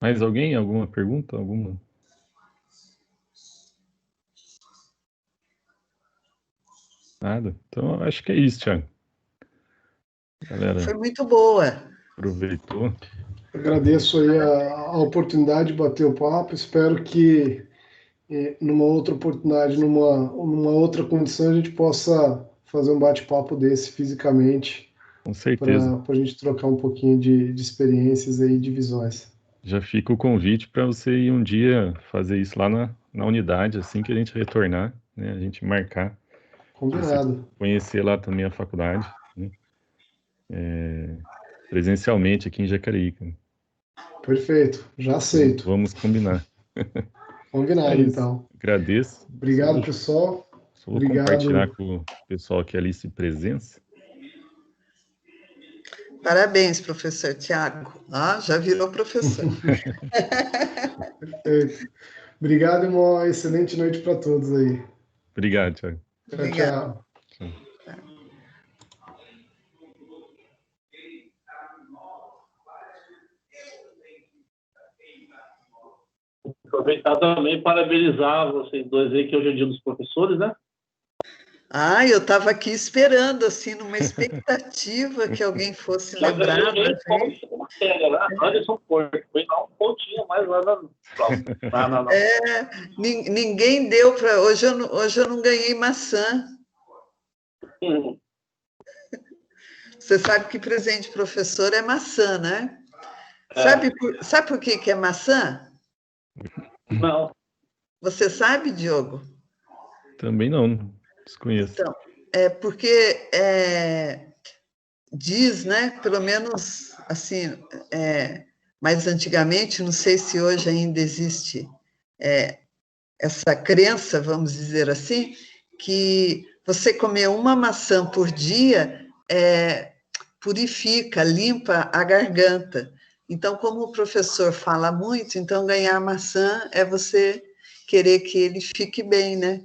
Mais alguém? Alguma pergunta? Nada? Então, acho que é isso, Thiago. Galera, Foi muito boa. aproveitou. Agradeço aí a oportunidade de bater o papo. Espero que numa outra oportunidade, numa outra condição, a gente possa fazer um bate-papo desse fisicamente, Com certeza. para a gente trocar um pouquinho de experiências aí, de visões. Já fica o convite para você ir um dia fazer isso lá na unidade, assim que a gente retornar, né? A gente marcar. Combinado. Conhecer lá também a faculdade, né? Presencialmente aqui em Jacareí. Perfeito, já aceito. Vamos combinar. Combinado, É isso. então. Agradeço. Obrigado, pessoal. Só vou Obrigado. compartilhar com o pessoal aqui a lista de presença. Parabéns, professor Tiago. Já virou professor. Perfeito. Obrigado e uma excelente noite para todos aí. Obrigado, Thiago. Tchau, Obrigada. tchau. Aproveitar também e parabenizar vocês dois aí, que hoje é dia dos professores, né? Eu estava aqui esperando, assim, numa expectativa que alguém fosse lembrar. Anderson Porto, foi lá um pontinho mais lá na... Ninguém deu para... Hoje eu não ganhei maçã. Você sabe que presente de professor é maçã, né? Sabe por que é maçã? Não. Você sabe, Diogo? Também não, desconheço. Então, porque diz, né, pelo menos assim, mais antigamente, não sei se hoje ainda existe essa crença, vamos dizer assim, que você comer uma maçã por dia purifica, limpa a garganta. Então, como o professor fala muito, então ganhar maçã é você querer que ele fique bem, né?